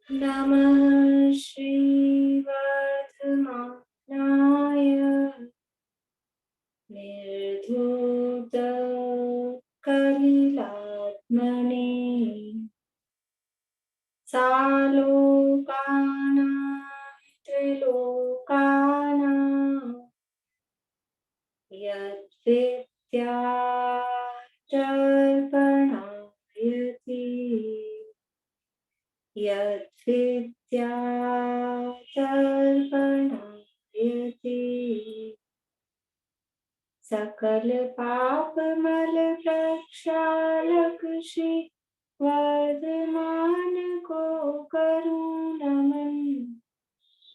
नमः श्रीवर्धमानाय निर्धूतकलिलात्मने सालोकानां त्रिलोकानां यद्विद्याचर्पणायति यद्विद्याचर्पणायति सकल पापमल प्रक्षालक श्री वर्धमान को करूं नमन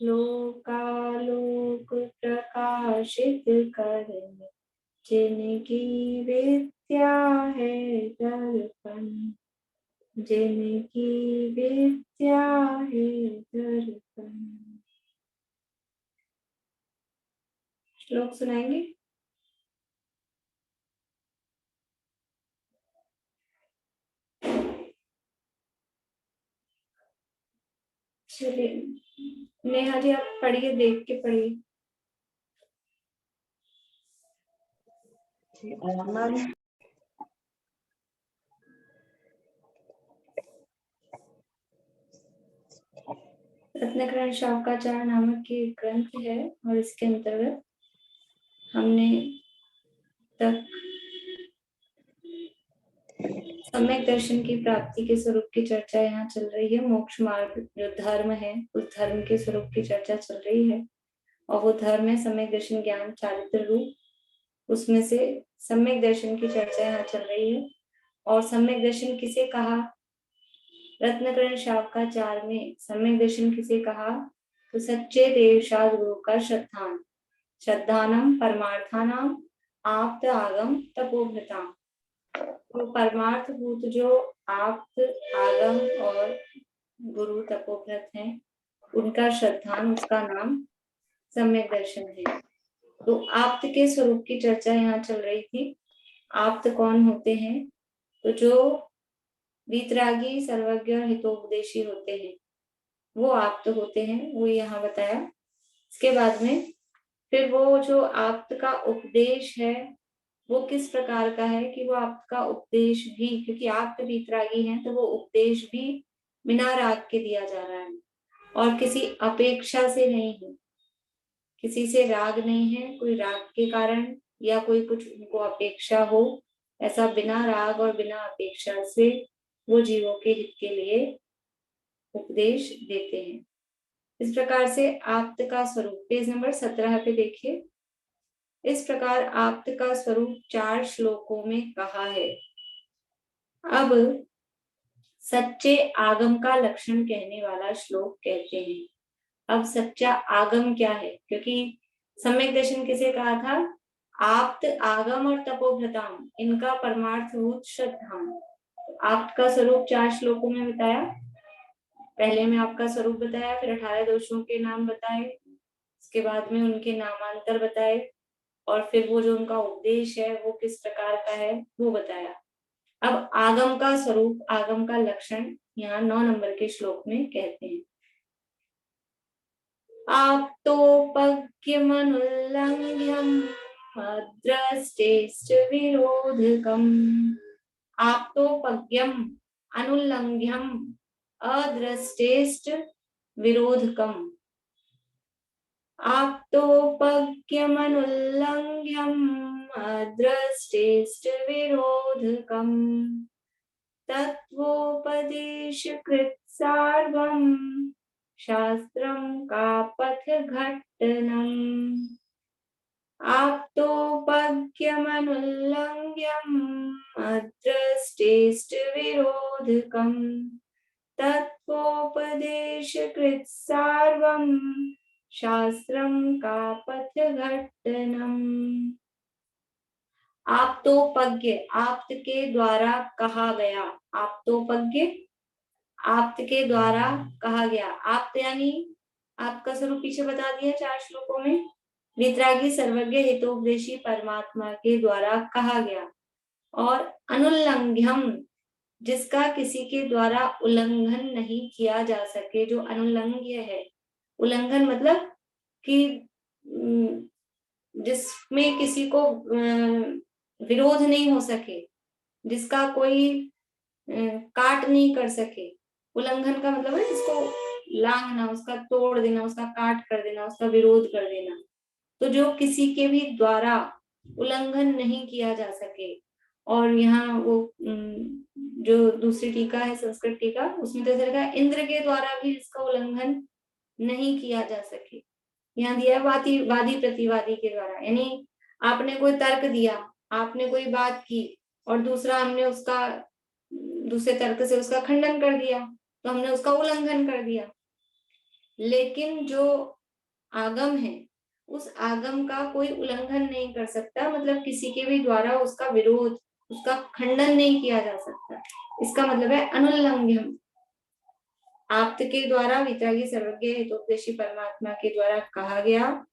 लोकालोक प्रकाशित करने जिनकी विद्या है दर्पण जिनकी विद्या है दर्पण। श्लोक सुनाएंगे। चलिए नेहा जी आप पढ़िए, देख के पढ़िए। रत्नकरण शाकाचार नामक ये ग्रंथ है और इसके अंतर्गत हमने तक सम्यक दर्शन की प्राप्ति के स्वरूप की चर्चा यहाँ चल रही है। मोक्ष मार्ग जो धर्म है उस धर्म के स्वरूप की चर्चा चल रही है और वो धर्म है सम्यक दर्शन ज्ञान चारित्र रूप। उसमें से सम्यक दर्शन की चर्चा यहाँ चल रही है। और सम्यक दर्शन किसे कहा? रत्नकरण शाकाचार में सम्यक दर्शन किसे कहा? तो सच्चे देवशाद गुरु का श्रद्धान श्रद्धानम परमार्थानाम आप्त आगम तपोभृताम। तो परमार्थ भूत जो आप्त आगम और गुरु तपोभृत हैं उनका श्रद्धान, उसका नाम सम्यक दर्शन है। तो आप्त के स्वरूप की चर्चा यहाँ चल रही थी। आप्त कौन होते हैं? तो जो वीतरागी सर्वज्ञ और हितोपदेशी होते हैं वो आप्त होते हैं, वो यहाँ बताया। इसके बाद में फिर वो जो आप्त का उपदेश है वो किस प्रकार का है कि वो आपका उपदेश भी, क्योंकि आप तो वीतरागी हैं तो वो उपदेश भी बिना राग के दिया जा रहा है और किसी अपेक्षा से नहीं है, किसी से राग नहीं है, कोई राग के कारण या कोई कुछ उनको अपेक्षा हो, ऐसा बिना राग और बिना अपेक्षा से वो जीवों के हित के लिए उपदेश देते हैं। इस प्रकार से आप्त का स्वरूप पेज नंबर 17 पे देखिए। इस प्रकार आप्त का स्वरूप 4 श्लोकों में कहा है। अब सच्चे आगम का लक्षण कहने वाला श्लोक कहते हैं। अब सच्चा आगम क्या है? क्योंकि सम्यक दर्शन किसे कहा था? आप्त आगम और तपोभृताम, इनका परमार्थभूत श्रद्धाम। आप्त का स्वरूप 4 श्लोकों में बताया। पहले में आपका स्वरूप बताया, फिर 18 दोषों के नाम बताए, इसके बाद में उनके नामांतर बताए और फिर वो जो उनका उपदेश है वो किस प्रकार का है वो बताया। अब आगम का स्वरूप, आगम का लक्षण यहाँ 9 नंबर के श्लोक में कहते हैं। आप्तोपज्ञमनुल्लंघ्यम् अद्रष्टेश्च विरोधकम्। आप्तोपज्ञम् अनुल्लंघ्यम् अद्रष्टेश्च विरोधकम्। आप्तोपज्ञमनुल्लंघ्यम् अद्रष्टेश्च विरोधकम्। तत्वोपदेशकृत् सार्वम् शास्त्रं का पथघट्टनम्। आप्तोपज्ञमनुल्लंघ्यम् अद्रष्टेश्च विरोधकम्। तत्वोपदेशकृत् सार्वम् शास्त्रं का पथघट्टनम्। आप्तोपज्ञ, आप्त के द्वारा कहा गया। आप्तोपज्ञ, आप्त के द्वारा कहा गया। आप्त यानी आपका स्वरूप पीछे बता दिया 4 श्लोकों में। वितरागी सर्वज्ञ हितोपदेशी परमात्मा के द्वारा कहा गया। और अनुल्लंघ्यम, जिसका किसी के द्वारा उल्लंघन नहीं किया जा सके, जो अनुल्लंघ्य है। उल्लंघन मतलब कि जिसमें किसी को विरोध नहीं हो सके, जिसका कोई काट नहीं कर सके। उल्लंघन का मतलब है जिसको लांघना, उसका तोड़ देना, उसका काट कर देना, उसका विरोध कर देना। तो जो किसी के भी द्वारा उल्लंघन नहीं किया जा सके। और यहाँ वो जो दूसरी टीका है, संस्कृत टीका, उसमें तो लिखा है इंद्र के द्वारा भी इसका उल्लंघन नहीं किया जा सके। यहाँ दिया है वादी प्रतिवादी के द्वारा, यानी आपने कोई तर्क दिया, आपने कोई बात की और दूसरा हमने उसका दूसरे तर्क से उसका खंडन कर दिया, तो हमने उसका उल्लंघन कर दिया। लेकिन जो आगम है, उस आगम का कोई उल्लंघन नहीं कर सकता, मतलब किसी के भी द्वारा उसका विरोध, उसका खंडन नहीं किया जा सकता। इसका मतलब है अनुल्लंघ्यम। आप्त के द्वारा वितरागी सर्वज्ञ हितोपदेशी परमात्मा के द्वारा कहा गया,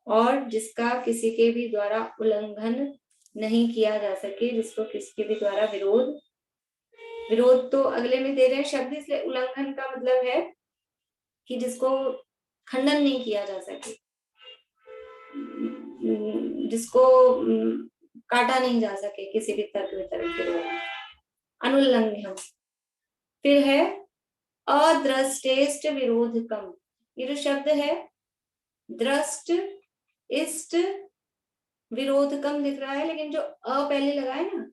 और जिसका किसी के भी द्वारा उल्लंघन नहीं किया जा सके, जिसको किसी के भी द्वारा विरोध तो अगले में दे रहे हैं शब्द, इसलिए उल्लंघन का मतलब है कि जिसको खंडन नहीं किया जा सके, जिसको काटा नहीं जा सके किसी भी तर्क वितर्क के द्वारा, अनुल्लंघ्यम। फिर है अदृष्टेष्ट विरोधकम। ये जो शब्द है दृष्ट इष्ट विरोधकम दिख रहा है, लेकिन जो अ पहले लगा है ना,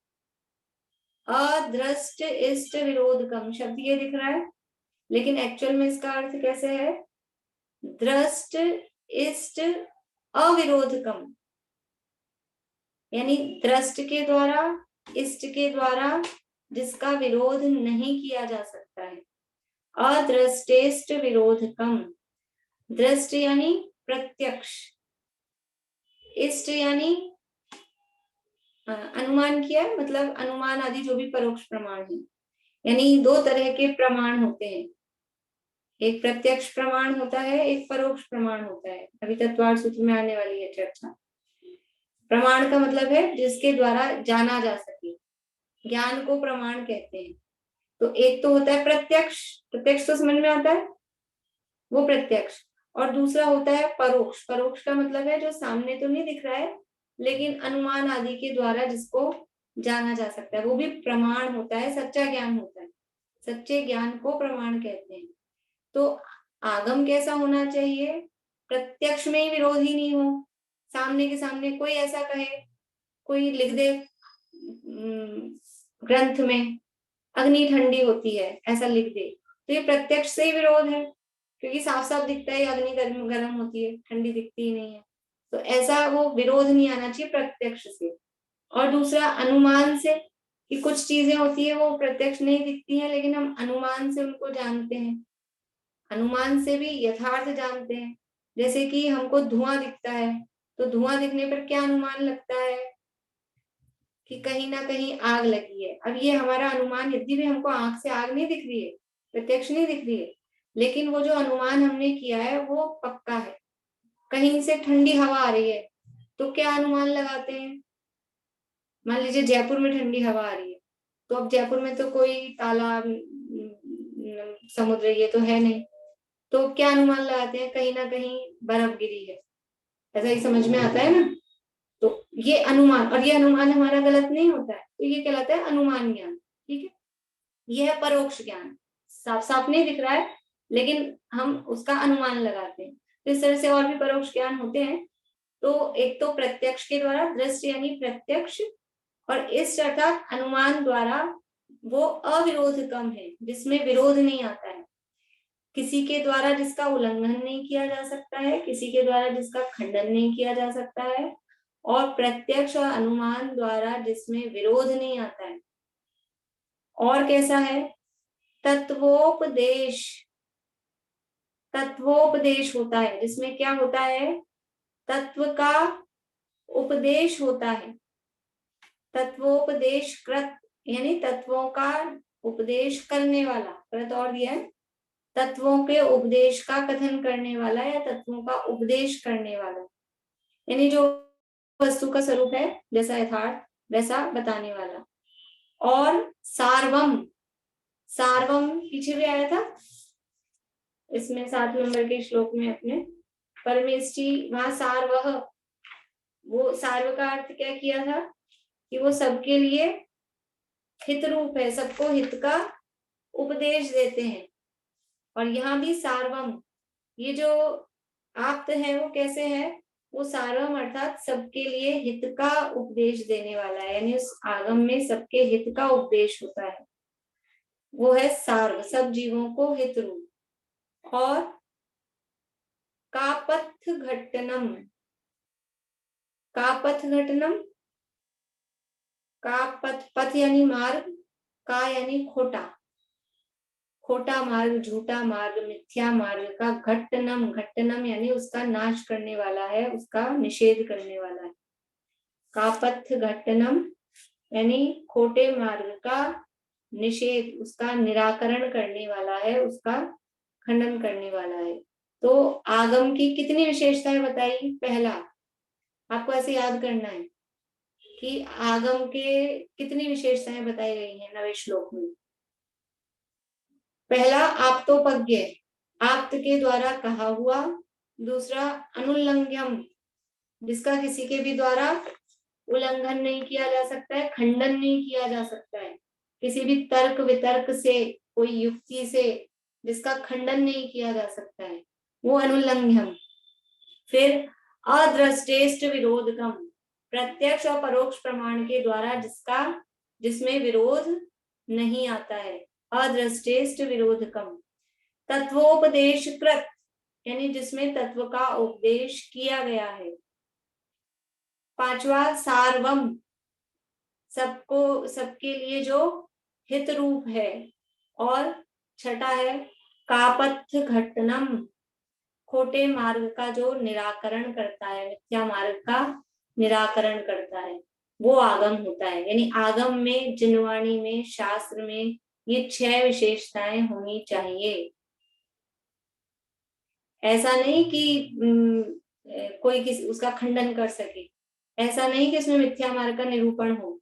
अदृष्ट इष्ट विरोधकम शब्द ये दिख रहा है, लेकिन एक्चुअल में इसका अर्थ कैसे है? दृष्ट इष्ट अविरोधकम, यानी दृष्ट के द्वारा, इष्ट के द्वारा जिसका विरोध नहीं किया जा सकता है। अदृष्टेष्ट विरोधकम। दृष्ट यानी प्रत्यक्ष, इष्ट यानी अनुमान किया, मतलब अनुमान आदि जो भी परोक्ष प्रमाण है। यानी दो तरह के प्रमाण होते हैं, एक प्रत्यक्ष प्रमाण होता है, एक परोक्ष प्रमाण होता है। अभी तत्वार्थ सूत्र में आने वाली है चर्चा। प्रमाण का मतलब है जिसके द्वारा जाना जा सके, ज्ञान को प्रमाण कहते हैं। तो एक तो होता है प्रत्यक्ष, प्रत्यक्ष तो समझ में आता है, वो प्रत्यक्ष। और दूसरा होता है परोक्ष। परोक्ष का मतलब है जो सामने तो नहीं दिख रहा है, लेकिन अनुमान आदि के द्वारा जिसको जाना जा सकता है, वो भी प्रमाण होता है, सच्चा ज्ञान होता है। सच्चे ज्ञान को प्रमाण कहते हैं। तो आगम कैसा होना चाहिए? प्रत्यक्ष में ही विरोध ही नहीं हो, सामने के सामने कोई ऐसा कहे, कोई लिख दे ग्रंथ में अग्नि ठंडी होती है, ऐसा लिख दे, तो ये प्रत्यक्ष से ही विरोध है, क्योंकि साफ साफ दिखता है अग्नि गर्म होती है, ठंडी दिखती ही नहीं है। तो ऐसा वो विरोध नहीं आना चाहिए प्रत्यक्ष से। और दूसरा अनुमान से, कि कुछ चीजें होती है वो प्रत्यक्ष नहीं दिखती है, लेकिन हम अनुमान से उनको जानते हैं, अनुमान से भी यथार्थ जानते हैं। जैसे कि हमको धुआं दिखता है, तो धुआं दिखने पर क्या अनुमान लगता है? कि कहीं ना कहीं आग लगी है। अब ये हमारा अनुमान, यदि भी हमको आंख से आग नहीं दिख रही है, प्रत्यक्ष नहीं दिख रही है, लेकिन वो जो अनुमान हमने किया है वो पक्का है। कहीं से ठंडी हवा आ रही है, तो क्या अनुमान लगाते हैं? मान लीजिए जयपुर में ठंडी हवा आ रही है, तो अब जयपुर में तो कोई तालाब समुद्र ये तो है नहीं, तो क्या अनुमान लगाते हैं? कहीं ना कहीं बर्फ गिरी है, ऐसा ही समझ में आता है ना। तो ये अनुमान, और ये अनुमान हमारा गलत नहीं होता है, तो ये कहलाता है अनुमान ज्ञान। ठीक है, यह है परोक्ष ज्ञान, साफ साफ नहीं दिख रहा है, लेकिन हम उसका अनुमान लगाते हैं। तो इस तरह से और भी परोक्ष ज्ञान होते हैं। तो एक तो प्रत्यक्ष के द्वारा, दृष्टि यानी प्रत्यक्ष, और इस अर्थात अनुमान द्वारा वो अविरोधकम है, जिसमें विरोध नहीं आता है, किसी के द्वारा जिसका उल्लंघन नहीं किया जा सकता है, किसी के द्वारा जिसका खंडन नहीं किया जा सकता है, और प्रत्यक्ष और अनुमान द्वारा जिसमें विरोध नहीं आता है। और कैसा है? तत्वोपदेश। तत्वोपदेश होता है, जिसमें क्या होता है? तत्व का उपदेश होता है। तत्वोपदेश कृत, यानी तत्वों का उपदेश करने वाला, कृत और दिया है, तत्वों के उपदेश का कथन करने वाला या तत्वों का उपदेश करने वाला, यानी जो वस्तु का स्वरूप है जैसा यथार्थ वैसा बताने वाला। और सार्वम, सार्वम पीछे भी आया था, इसमें 7 नंबर के श्लोक में अपने परमेष्टि, वहां सार्वह, वो सार्व का अर्थ क्या किया था कि वो सबके लिए हित रूप है, सबको हित का उपदेश देते हैं। और यहाँ भी सार्वम, ये जो आप्त है वो कैसे है, वो सार्वम अर्थात सबके लिए हित का उपदेश देने वाला है, यानी उस आगम में सबके हित का उपदेश होता है, वो है सार्व, सब जीवों को हित रूप। और कापथ घट्टनम, कापथ घटनम, का पथ, पथ यानी मार्ग, का यानी खोटा, खोटा मार्ग, झूठा मार्ग, मिथ्या मार्ग का घट्टनम, घट्टनम यानी उसका नाश करने वाला है, उसका निषेध करने वाला है। कापथ घट्टनम यानी खोटे मार्ग का निषेध, उसका निराकरण करने वाला है, उसका खंडन करने वाला है। तो आगम की कितनी विशेषताएं बताई, पहला आपको ऐसे याद करना है कि आगम के कितनी विशेषताएं बताई गई हैं नवे श्लोक में। पहला आप्तोपज्ञ, आप्त के द्वारा कहा हुआ। दूसरा अनुल्लंघ्यम, जिसका किसी के भी द्वारा उल्लंघन नहीं किया जा सकता है, खंडन नहीं किया जा सकता है, किसी भी तर्क वितर्क से, कोई युक्ति से जिसका खंडन नहीं किया जा सकता है, वो अनुल्लंघ्यम। फिर अदृष्टेष्ट विरोधकम, प्रत्यक्ष और परोक्ष प्रमाण के द्वारा जिसका, जिसमें विरोध नहीं आता है, अदृष्टेष्ट विरोधकम। तत्वोपदेश कृत, यानी जिसमें तत्व का उपदेश किया गया है। पांचवा सार्वम, सबको, सबके लिए जो हित रूप है। और छठा है कापथ घटनम, खोटे मार्ग का जो निराकरण करता है, मिथ्या मार्ग का निराकरण करता है, वो आगम होता है। यानी आगम में, जिनवाणी में, शास्त्र में ये 6 विशेषताएं होनी चाहिए। ऐसा नहीं कि कोई किसी उसका खंडन कर सके, ऐसा नहीं कि इसमें मिथ्या मार्ग का निरूपण हो,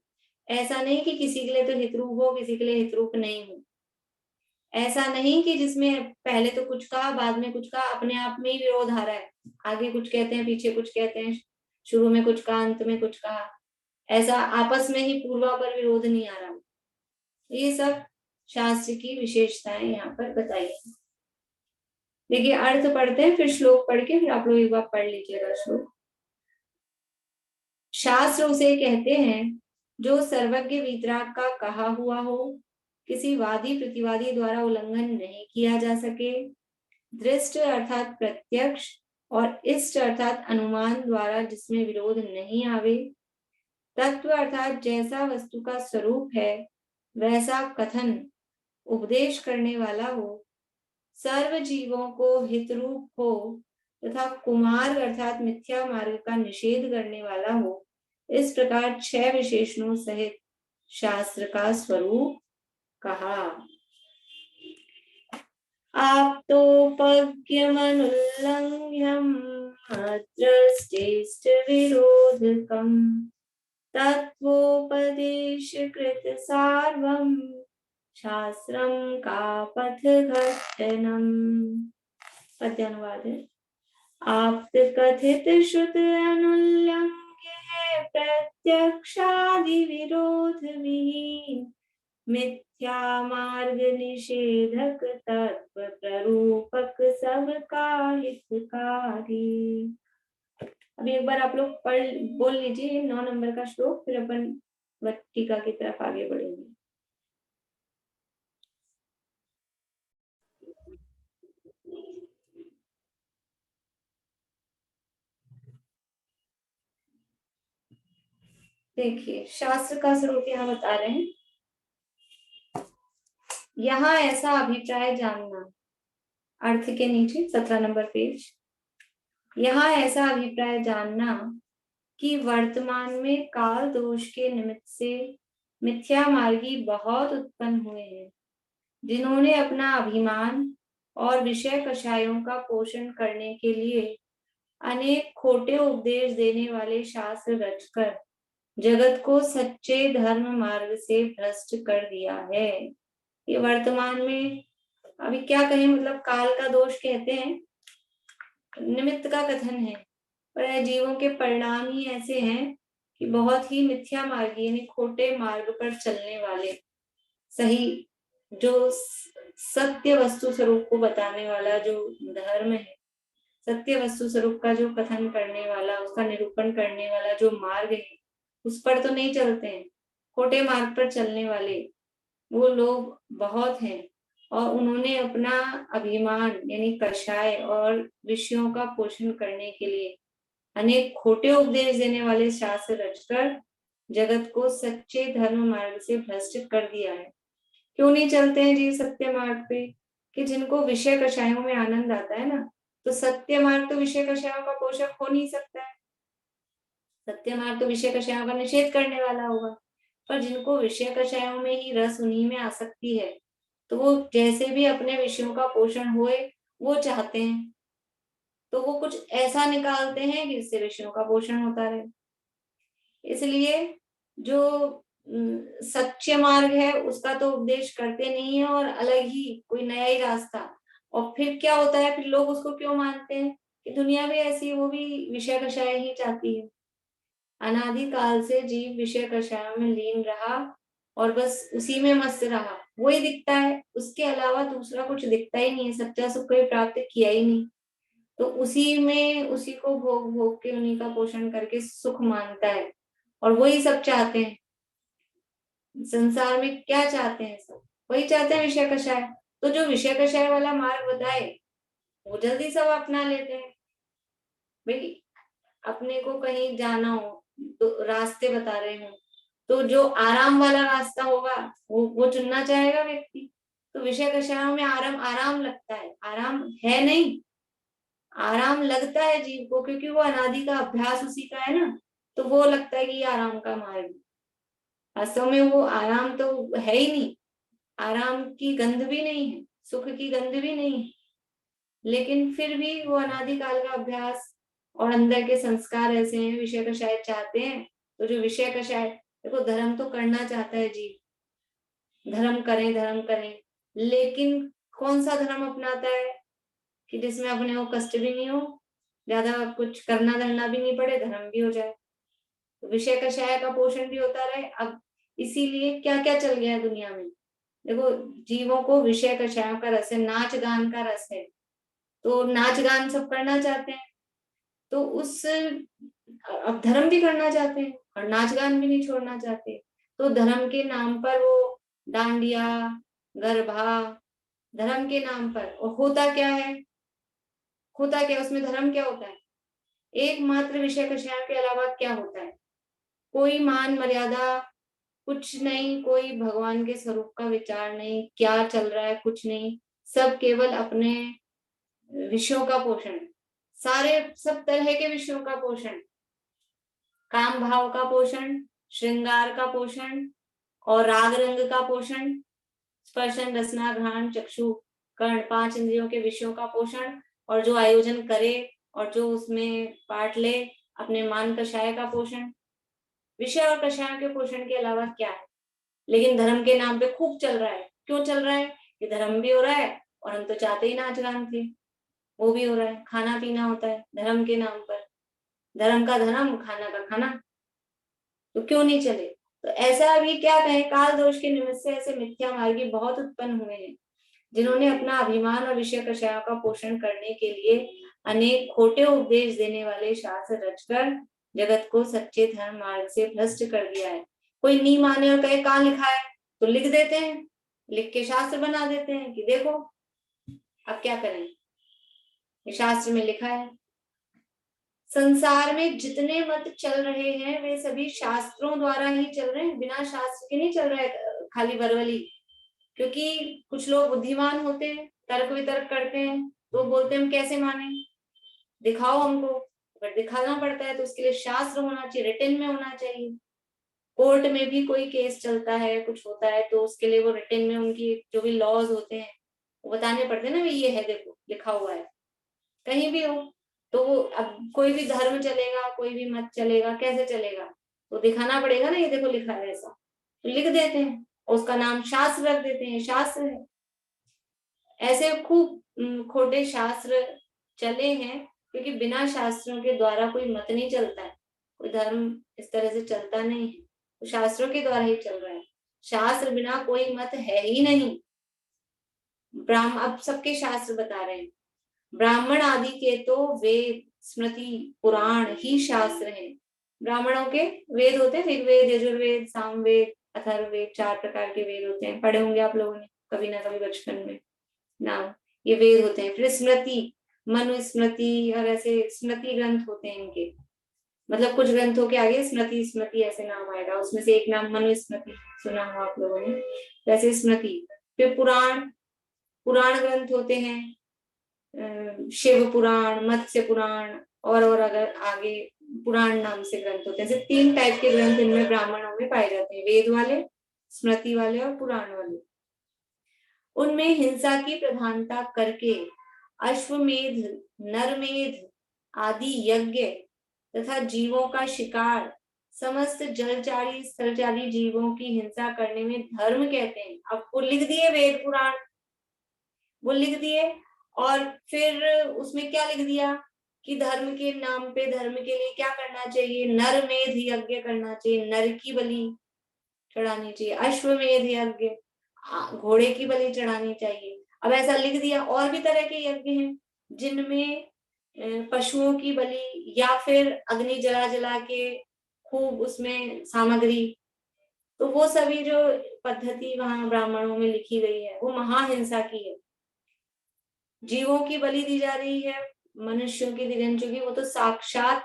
ऐसा नहीं कि किसी के लिए तो हितरूप हो, किसी के लिए हितरूप नहीं हो, ऐसा नहीं कि जिसमें पहले तो कुछ कहा बाद में कुछ कहा, अपने आप में ही विरोध आ रहा है, आगे कुछ कहते हैं पीछे कुछ कहते हैं, शुरू में कुछ कहा अंत में कुछ कहा, ऐसा आपस में ही पूर्वापर विरोध नहीं आ रहा। ये सब शास्त्र की विशेषताएं यहाँ पर बताई है। देखिए अर्थ पढ़ते हैं, फिर श्लोक पढ़ के फिर आप लोग एक बार पढ़ लीजिएगा श्लोक। शास्त्र उसे कहते हैं जो सर्वज्ञ वीतराग का कहा हुआ हो, किसी वादी प्रतिवादी द्वारा उल्लंघन नहीं किया जा सके, दृष्ट अर्थात प्रत्यक्ष और इष्ट अर्थात अनुमान द्वारा जिसमें विरोध नहीं आवे, तत्व अर्थात जैसा वस्तु का स्वरूप है वैसा कथन उपदेश करने वाला हो, सर्व जीवों को हितरूप हो तथा कुमार्ग अर्थात मिथ्या मार्ग का निषेध करने वाला हो। इस प्रकार 6 विशेषणों सहित शास्त्र का स्वरूप कहा। आप्तोपज्ञमनुल्लंघ्यम् अदृष्टेष्ट विरोधकम् तत्वोपदेशकृत सार्वम् शास्त्रम का पथघट्टनम्। पद्यानुवाद है। आप्त कथित श्रुत अनुल्लंघ्य है प्रत्यक्षादि विरोध विहीन, मिथ्या मार्ग निषेधक तत्व प्ररूपक सबका हितकारी। अब एक बार आप लोग पढ़ बोल लीजिए 9 नंबर का श्लोक, फिर अपन टीका की तरफ आगे बढ़ेंगे। देखिए शास्त्र का स्वरूप यहाँ बता रहे हैं। यहाँ ऐसा अभिप्राय जानना, अर्थ के नीचे 17 नंबर पेज, यहाँ ऐसा अभिप्राय जानना कि वर्तमान में काल दोष के निमित्त से मिथ्या मार्गी बहुत उत्पन्न हुए हैं, जिन्होंने अपना अभिमान और विषय कषायों का पोषण करने के लिए अनेक खोटे उपदेश देने वाले शास्त्र रचकर जगत को सच्चे धर्म मार्ग से भ्रष्ट कर दिया है। ये वर्तमान में अभी क्या कहें, मतलब काल का दोष कहते हैं, निमित्त का कथन है, पर जीवों के परिणाम ही ऐसे हैं कि बहुत ही मिथ्या मार्गी यानी खोटे मार्ग पर चलने वाले, सही जो सत्य वस्तु स्वरूप को बताने वाला जो धर्म है, सत्य वस्तु स्वरूप का जो कथन करने वाला, उसका निरूपण करने वाला जो मार्ग है, उस पर तो नहीं चलते हैं। खोटे मार्ग पर चलने वाले वो लोग बहुत हैं, और उन्होंने अपना अभिमान यानी कषाय और विषयों का पोषण करने के लिए अनेक खोटे उपदेश देने वाले शास्त्र रचकर जगत को सच्चे धर्म मार्ग से भ्रष्ट कर दिया है। क्यों नहीं चलते हैं जी सत्य मार्ग पे? कि जिनको विषय कषायों में आनंद आता है ना, तो सत्य मार्ग तो विषय कषायों का पोषक हो नहीं सकता है। सत्य मार्ग तो विषय कषायों का निषेध करने वाला होगा। पर जिनको विषय कषायों में ही रस, उन्हीं में आसक्ति है, तो वो जैसे भी अपने विषयों का पोषण होए वो चाहते हैं, तो वो कुछ ऐसा निकालते हैं कि जिससे विषयों का पोषण होता रहे। इसलिए जो सच्चे मार्ग है उसका तो उपदेश करते नहीं है, और अलग ही कोई नया ही रास्ता। और फिर क्या होता है, फिर लोग उसको क्यों मानते हैं कि दुनिया भी ऐसी, वो भी विषय कषाय ही चाहती है। अनादि काल से जीव विषय कषायों में लीन रहा और बस उसी में मस्त रहा, वही दिखता है, उसके अलावा दूसरा कुछ दिखता ही नहीं है, सच्चा सुख कभी प्राप्त किया ही नहीं। तो उसी में, उसी को भोग भोग के उन्हीं का पोषण करके सुख मानता है, और वही सब चाहते हैं। संसार में क्या चाहते हैं सब? वही चाहते हैं विषय कषाय। तो जो विषय कषाय वाला मार्ग बताए वो जल्दी सब अपना लेते हैं। भाई अपने को कहीं जाना हो तो रास्ते बता रहे हो, तो जो आराम वाला रास्ता होगा वो चुनना चाहेगा व्यक्ति। तो विषय कषायों में आराम आराम लगता है, आराम है नहीं, आराम लगता है जीव को, क्योंकि वो अनादि का अभ्यास उसी का है ना, तो वो लगता है कि ये आराम का मार्ग है। वास्तव में वो आराम तो है ही नहीं, आराम की गंध भी नहीं है, सुख की गंध भी नहीं है। लेकिन फिर भी वो अनादिकाल का अभ्यास और अंदर के संस्कार ऐसे हैं, विषय कषाय चाहते हैं। तो जो विषय कषाय, देखो धर्म तो करना चाहता है जीव, धर्म करें धर्म करें, लेकिन कौन सा धर्म अपनाता है कि जिसमें अपने को कष्ट भी नहीं हो, ज्यादा कुछ करना धरना भी नहीं पड़े, धर्म भी हो जाए, तो विषय कषाय का पोषण भी होता रहे। अब इसीलिए क्या क्या चल गया है दुनिया में, देखो जीवों को विषय कषायों का रस है, नाच गान का रस है, तो नाच गान सब करना चाहते हैं। तो उस अब धर्म भी करना चाहते हैं और नाच गान भी नहीं छोड़ना चाहते, तो धर्म के नाम पर वो डांडिया गरबा, धर्म के नाम पर। और होता क्या है, होता क्या उसमें, धर्म क्या होता है? एकमात्र विषय कषायों के अलावा क्या होता है? कोई मान मर्यादा कुछ नहीं, कोई भगवान के स्वरूप का विचार नहीं, क्या चल रहा है कुछ नहीं, सब केवल अपने विषयों का पोषण, सारे सब तरह के विषयों का पोषण, काम भाव का पोषण, श्रृंगार का पोषण, और राग रंग का पोषण, स्पर्शन रसना घ्राण चक्षु कर्ण, पांच इंद्रियों के विषयों का पोषण, और जो आयोजन करे और जो उसमें पार्ट ले, अपने मान कषाय का पोषण। विषय और कषाय के पोषण के अलावा क्या है? लेकिन धर्म के नाम पे खूब चल रहा है। क्यों चल रहा है? कि धर्म भी हो रहा है और हम तो चाहते ही नाच गान थे, वो भी हो रहा है, खाना पीना होता है धर्म के नाम पर, धर्म का धर्म, खाना का खाना, तो क्यों नहीं चले? तो ऐसा अभी क्या कहें, काल दोष के निमित्त से ऐसे मिथ्या मार्गी बहुत उत्पन्न हुए हैं, जिन्होंने अपना अभिमान और विषय कषायों का पोषण करने के लिए अनेक खोटे उपदेश देने वाले शास्त्र रचकर जगत को सच्चे धर्म मार्ग से भ्रष्ट कर दिया है। कोई नहीं माने और कहे कहाँ लिखा है, तो लिख देते हैं, लिख के शास्त्र बना देते हैं कि देखो। अब क्या करें, ये शास्त्र में लिखा है। संसार में जितने मत चल रहे हैं वे सभी शास्त्रों द्वारा ही चल रहे हैं, बिना शास्त्र के नहीं चल रहा है खाली वरवली। क्योंकि कुछ लोग बुद्धिमान होते हैं, तर्क वितर्क करते हैं, तो बोलते हैं हम कैसे माने, दिखाओ हमको। अगर दिखाना पड़ता है तो उसके लिए शास्त्र होना चाहिए, रिटन में होना चाहिए। कोर्ट में भी कोई केस चलता है, कुछ होता है, तो उसके लिए वो रिटन में उनकी जो भी लॉज होते हैं वो बताने पड़ते हैं ना, ये है देखो लिखा हुआ है, कहीं भी हो। तो वो अब कोई भी धर्म चलेगा, कोई भी मत चलेगा, कैसे चलेगा? तो दिखाना पड़ेगा ना, ये देखो लिखा है ऐसा, तो लिख देते हैं। और उसका नाम शास्त्र रख देते हैं, शास्त्र है। ऐसे खूब खोटे शास्त्र चले हैं, क्योंकि बिना शास्त्रों के द्वारा कोई मत नहीं चलता है, कोई धर्म इस तरह से चलता नहीं है, तो शास्त्रों के द्वारा ही चल रहा है। शास्त्र बिना कोई मत है ही नहीं। ब्राह्मण, अब सबके शास्त्र बता रहे हैं, ब्राह्मण आदि के तो वेद स्मृति पुराण ही शास्त्र हैं। ब्राह्मणों के वेद होते हैं, ऋग्वेद यजुर्वेद सामवेद अथर्ववेद, 4 प्रकार के वेद होते हैं, पढ़े होंगे आप लोगों ने कभी ना कभी बचपन में नाम, ये वेद होते हैं। फिर स्मृति, मनुस्मृति और ऐसे स्मृति ग्रंथ होते हैं इनके, मतलब कुछ ग्रंथों के आगे स्मृति स्मृति ऐसे नाम आएगा, उसमें से एक नाम मनुस्मृति सुना हो आप लोगों ने, वैसे स्मृति। फिर पुराण, पुराण ग्रंथ होते हैं, शिव पुराण, मत्स्य पुराण, और अगर आगे पुराण नाम से ग्रंथ होते हैं। ऐसे 3 टाइप के ग्रंथ इनमें ब्राह्मणों में पाए जाते हैं, वेद वाले, स्मृति वाले और पुराण वाले। उनमें हिंसा की प्रधानता करके अश्वमेध, नरमेध आदि यज्ञ तथा जीवों का शिकार, समस्त जलचारी स्थलचारी जीवों की हिंसा करने में धर्म कहते हैं। अब वो लिख दिए वेद पुराण, वो लिख दिए, और फिर उसमें क्या लिख दिया कि धर्म के नाम पे, धर्म के लिए क्या करना चाहिए, नरमेध यज्ञ करना चाहिए, नर की बलि चढ़ानी चाहिए, अश्वमेध यज्ञ घोड़े की बलि चढ़ानी चाहिए। अब ऐसा लिख दिया, और भी तरह के यज्ञ हैं जिनमें पशुओं की बलि या फिर अग्नि जला जला के खूब उसमें सामग्री, तो वो सभी जो पद्धति वहां ब्राह्मणों में लिखी गई है वो महाहिंसा की है। जीवों की बलि दी जा रही है, मनुष्यों की, दिव्यांशों की, वो तो साक्षात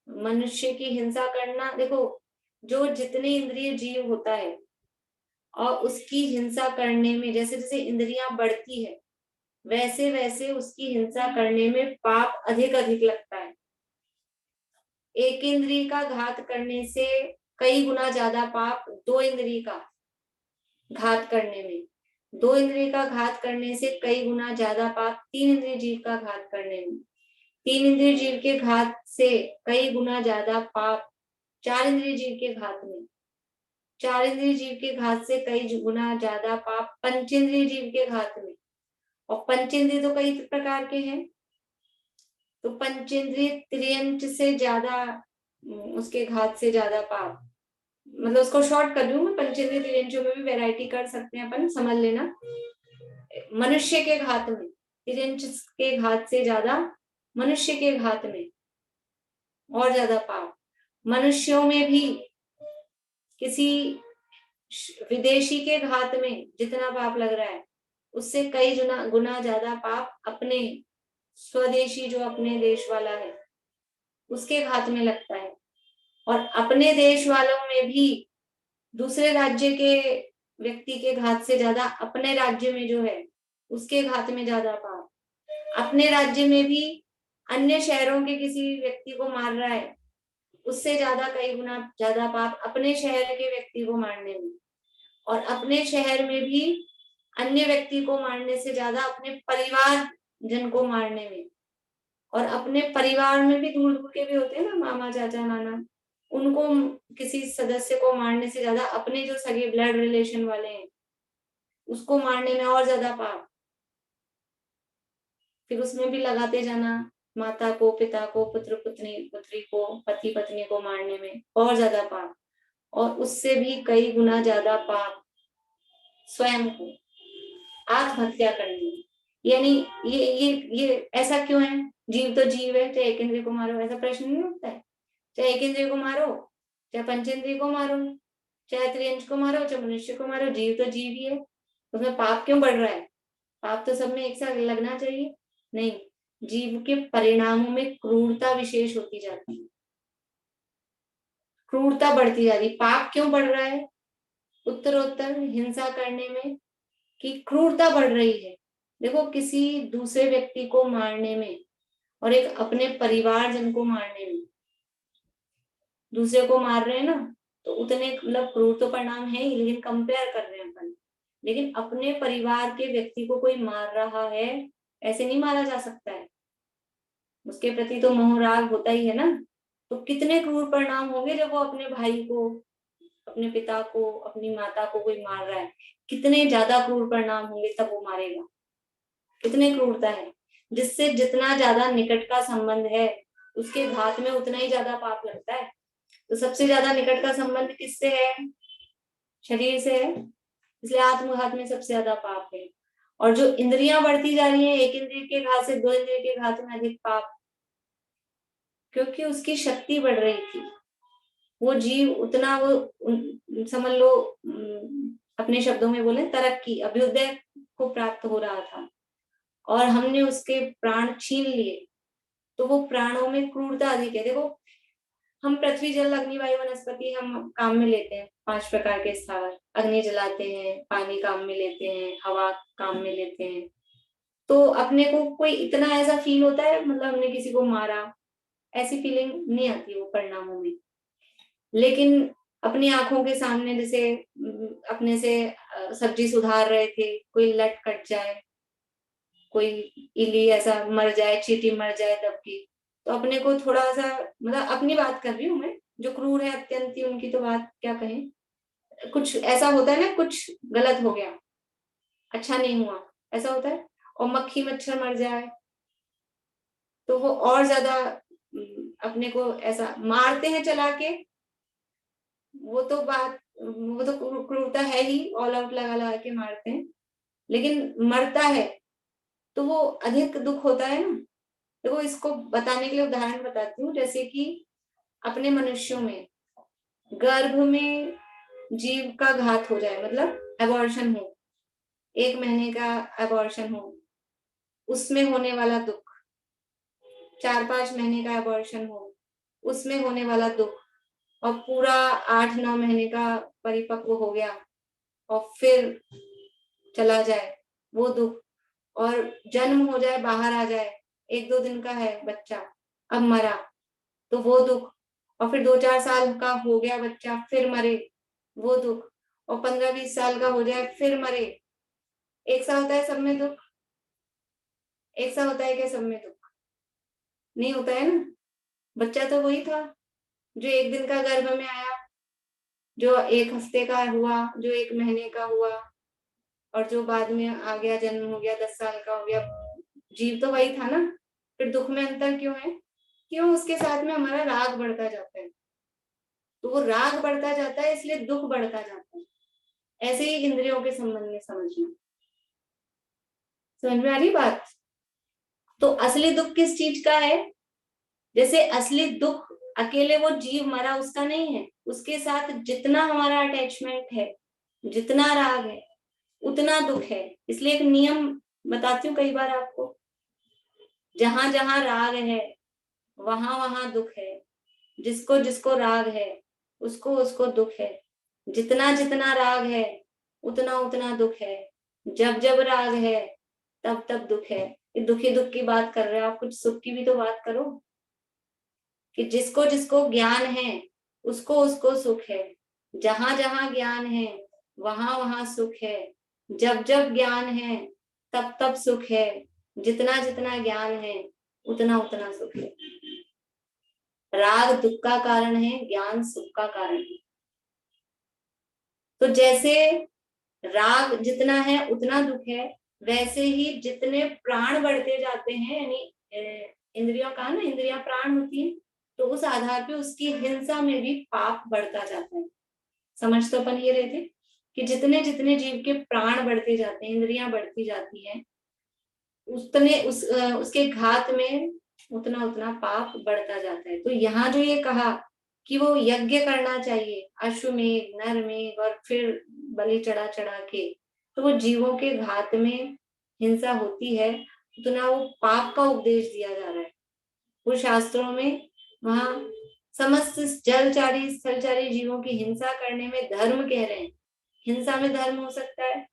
मनुष्य की हिंसा करना। देखो, जो जितने इंद्रिय जीव होता है और उसकी हिंसा करने में, जैसे जैसे इंद्रियां बढ़ती है वैसे वैसे उसकी हिंसा करने में पाप अधिक अधिक लगता है। एक इंद्रिय का घात करने से कई गुना ज्यादा पाप 2 इंद्रिय का घात करने में, 2 इंद्रिय का घात करने से कई गुना ज्यादा पाप 3 इंद्रिय जीव का घात करने में, 3 इंद्रिय जीव के घात से कई गुना ज्यादा पाप 4 इंद्रिय जीव के घात में, 4 इंद्रिय जीव के घात से कई गुना ज्यादा पाप पंचेंद्रिय जीव के घात में। और पंचेंद्रिय तो कई प्रकार के हैं, तो पंचेंद्रिय त्रियंच से ज्यादा, उसके घात से ज्यादा पाप, मतलब उसको शॉर्ट कर दूं मैं, पंचेंद्रिय त्रियंचों में भी वैरायटी कर सकते हैं अपन, समझ लेना। मनुष्य के घात में, त्रियंच के घात से ज्यादा मनुष्य के घात में और ज्यादा पाप। मनुष्यों में भी किसी विदेशी के घात में जितना पाप लग रहा है उससे कई गुना ज्यादा पाप अपने स्वदेशी, जो अपने देश वाला है, उसके घात में लगता है। और अपने देश वालों में भी दूसरे राज्य के व्यक्ति के घात से ज्यादा अपने राज्य में जो है उसके घात में ज्यादा पाप। अपने राज्य में भी अन्य शहरों के किसी व्यक्ति को मार रहा है, उससे ज्यादा कई गुना ज्यादा पाप अपने शहर के व्यक्ति को मारने में। और अपने शहर में भी अन्य व्यक्ति को मारने से ज्यादा अपने परिवार जन को मारने में। और अपने परिवार में भी दूर दूर के भी होते हैं ना, मामा चाचा नाना, उनको किसी सदस्य को मारने से ज्यादा अपने जो सगे ब्लड रिलेशन वाले हैं उसको मारने में और ज्यादा पाप। फिर उसमें भी लगाते जाना, माता को, पिता को, पुत्र पुत्री पुत्री को, पति पत्नी को मारने में और ज्यादा पाप। और उससे भी कई गुना ज्यादा पाप स्वयं को आत्महत्या करने में। यानी ये ऐसा क्यों है, जीव तो जीव है, चाहे एक इंद्रिय को मारो, ऐसा प्रश्न नहीं उठता है। चाहे एक इंद्रिय को मारो, चाहे पंचेंद्रिय को मारो, चाहे त्रियंश को मारो, चाहे मनुष्य को मारो, जीव तो जीव ही है। उसमें पाप क्यों बढ़ रहा है? पाप तो सब में एक साथ लगना चाहिए, नहीं। जीव के परिणामों में क्रूरता विशेष होती जाती है, क्रूरता बढ़ती जा रही। पाप क्यों बढ़ रहा है? उत्तरोत्तर हिंसा करने में कि क्रूरता बढ़ रही है। देखो, किसी दूसरे व्यक्ति को मारने में और एक अपने परिवार जन को मारने में, दूसरे को मार रहे हैं ना, तो उतने मतलब क्रूर तो परिणाम है ही, लेकिन कंपेयर कर रहे हैं अपन। लेकिन अपने परिवार के व्यक्ति को कोई मार रहा है, ऐसे नहीं मारा जा सकता है, उसके प्रति तो मोह राग होता ही है ना। तो कितने क्रूर परिणाम होंगे जब वो अपने भाई को अपने पिता को, अपनी माता को कोई मार रहा है, कितने ज्यादा क्रूर परिणाम होंगे तब वो मारेगा। कितनी क्रूरता है। जिससे जितना ज्यादा निकट का संबंध है उसके घात में उतना ही ज्यादा पाप लगता है। तो सबसे ज्यादा निकट का संबंध किससे है? शरीर से है, इसलिए आत्मघात में सबसे ज्यादा पाप है। और जो इंद्रियां बढ़ती जा रही हैं, एक इंद्रिय के घात से 2 इंद्रिय के घात में अधिक पाप, क्योंकि उसकी शक्ति बढ़ रही थी। वो जीव उतना वो समझ लो, अपने शब्दों में बोले तरक्की, अभ्युदय को प्राप्त हो रहा था, और हमने उसके प्राण छीन लिए। तो वो प्राणों में क्रूरता अधिक है। देखो, हम पृथ्वी जल अग्नि वायु वनस्पति हम काम में लेते हैं, 5 प्रकार के स्थावर, अग्नि जलाते हैं, पानी काम में लेते हैं, हवा काम में लेते हैं। तो अपने को कोई इतना ऐसा फील होता है, मतलब हमने किसी को मारा, ऐसी फीलिंग नहीं आती वो परिणामों में। लेकिन अपनी आंखों के सामने जैसे अपने से सब्जी सुधार रहे थे, कोई लट कट जाए, कोई इली ऐसा मर जाए, चींटी मर जाए तब की, तो अपने को थोड़ा सा, मतलब अपनी बात कर रही हूँ मैं, जो क्रूर है अत्यंत ही उनकी तो बात क्या कहें, कुछ ऐसा होता है ना, कुछ गलत हो गया, अच्छा नहीं हुआ, ऐसा होता है। और मक्खी मच्छर मर जाए तो वो और ज्यादा अपने को ऐसा मारते हैं चला के, वो तो बात, वो तो क्रूरता है ही, ऑल आउट लगा लगा के मारते हैं। लेकिन मरता है तो वो अधिक दुख होता है ना। देखो, इसको बताने के लिए उदाहरण बताती हूँ। जैसे कि अपने मनुष्यों में गर्भ में जीव का घात हो जाए, मतलब एबॉर्शन हो, 1 महीने का एबॉर्शन हो, उसमें होने वाला दुख, 4-5 महीने का एबॉर्शन हो, उसमें होने वाला दुख, और पूरा 8-9 महीने का परिपक्व हो गया और फिर चला जाए वो दुख, और जन्म हो जाए, बाहर आ जाए, 1-2 दिन का है बच्चा, अब मरा, तो वो दुख, और फिर 2-4 साल का हो गया बच्चा फिर मरे, वो दुख, और 15-20 साल का हो जाए फिर मरे। एक सा होता है सब में दुख? एक सा होता है क्या सब में दुख? नहीं होता है ना। बच्चा तो वही था जो 1 दिन का गर्भ में आया, जो 1 हफ्ते का हुआ, जो 1 महीने का हुआ, और जो बाद में आ गया, जन्म हो गया, 10 साल का हो गया। जीव तो वही था ना। फिर दुख में अंतर क्यों है? क्यों? उसके साथ में हमारा राग बढ़ता जाता है, तो वो राग बढ़ता जाता है, इसलिए दुख बढ़ता जाता है। ऐसे ही इंद्रियों के संबंध में समझना। समझ में आ रही बात? तो असली दुख किस चीज का है? जैसे असली दुख अकेले वो जीव मरा उसका नहीं है, उसके साथ जितना हमारा अटैचमेंट है, जितना राग है, उतना दुख है। इसलिए एक नियम बताती हूँ कई बार आपको, जहां जहां राग है वहां वहां दुख है, जिसको जिसको राग है उसको उसको दुख है, जितना जितना राग है उतना उतना दुख है, जब जब राग है तब तब दुख है। ये दुखी दुख की बात कर रहे हो आप, कुछ सुख की भी तो बात करो, कि जिसको जिसको ज्ञान है उसको उसको सुख है, जहां जहां ज्ञान है वहां वहां सुख है, जब जब ज्ञान है तब तब सुख है, जितना जितना ज्ञान है उतना उतना सुख है। राग दुख का कारण है, ज्ञान सुख का कारण है। तो जैसे राग जितना है उतना दुख है, वैसे ही जितने प्राण बढ़ते जाते हैं, यानी इंद्रियों का ना, इंद्रियां प्राण होती है, तो उस आधार पे उसकी हिंसा में भी पाप बढ़ता जाता है। समझ तो अपन ये रहे थे कि जितने जितने जीव के प्राण बढ़ते जाते हैं, इंद्रियां बढ़ती जाती हैं, उतने उसके घात में उतना उतना पाप बढ़ता जाता है। तो यहाँ जो ये कहा कि वो यज्ञ करना चाहिए, अश्वमेध, नरमेध, और फिर बलि चढ़ा चढ़ा के, तो वो जीवों के घात में हिंसा होती है, उतना वो पाप का उपदेश दिया जा रहा है। वो शास्त्रों में वहां समस्त जलचारी स्थलचारी जीवों की हिंसा करने में धर्म कह रहे हैं। हिंसा में धर्म हो सकता है?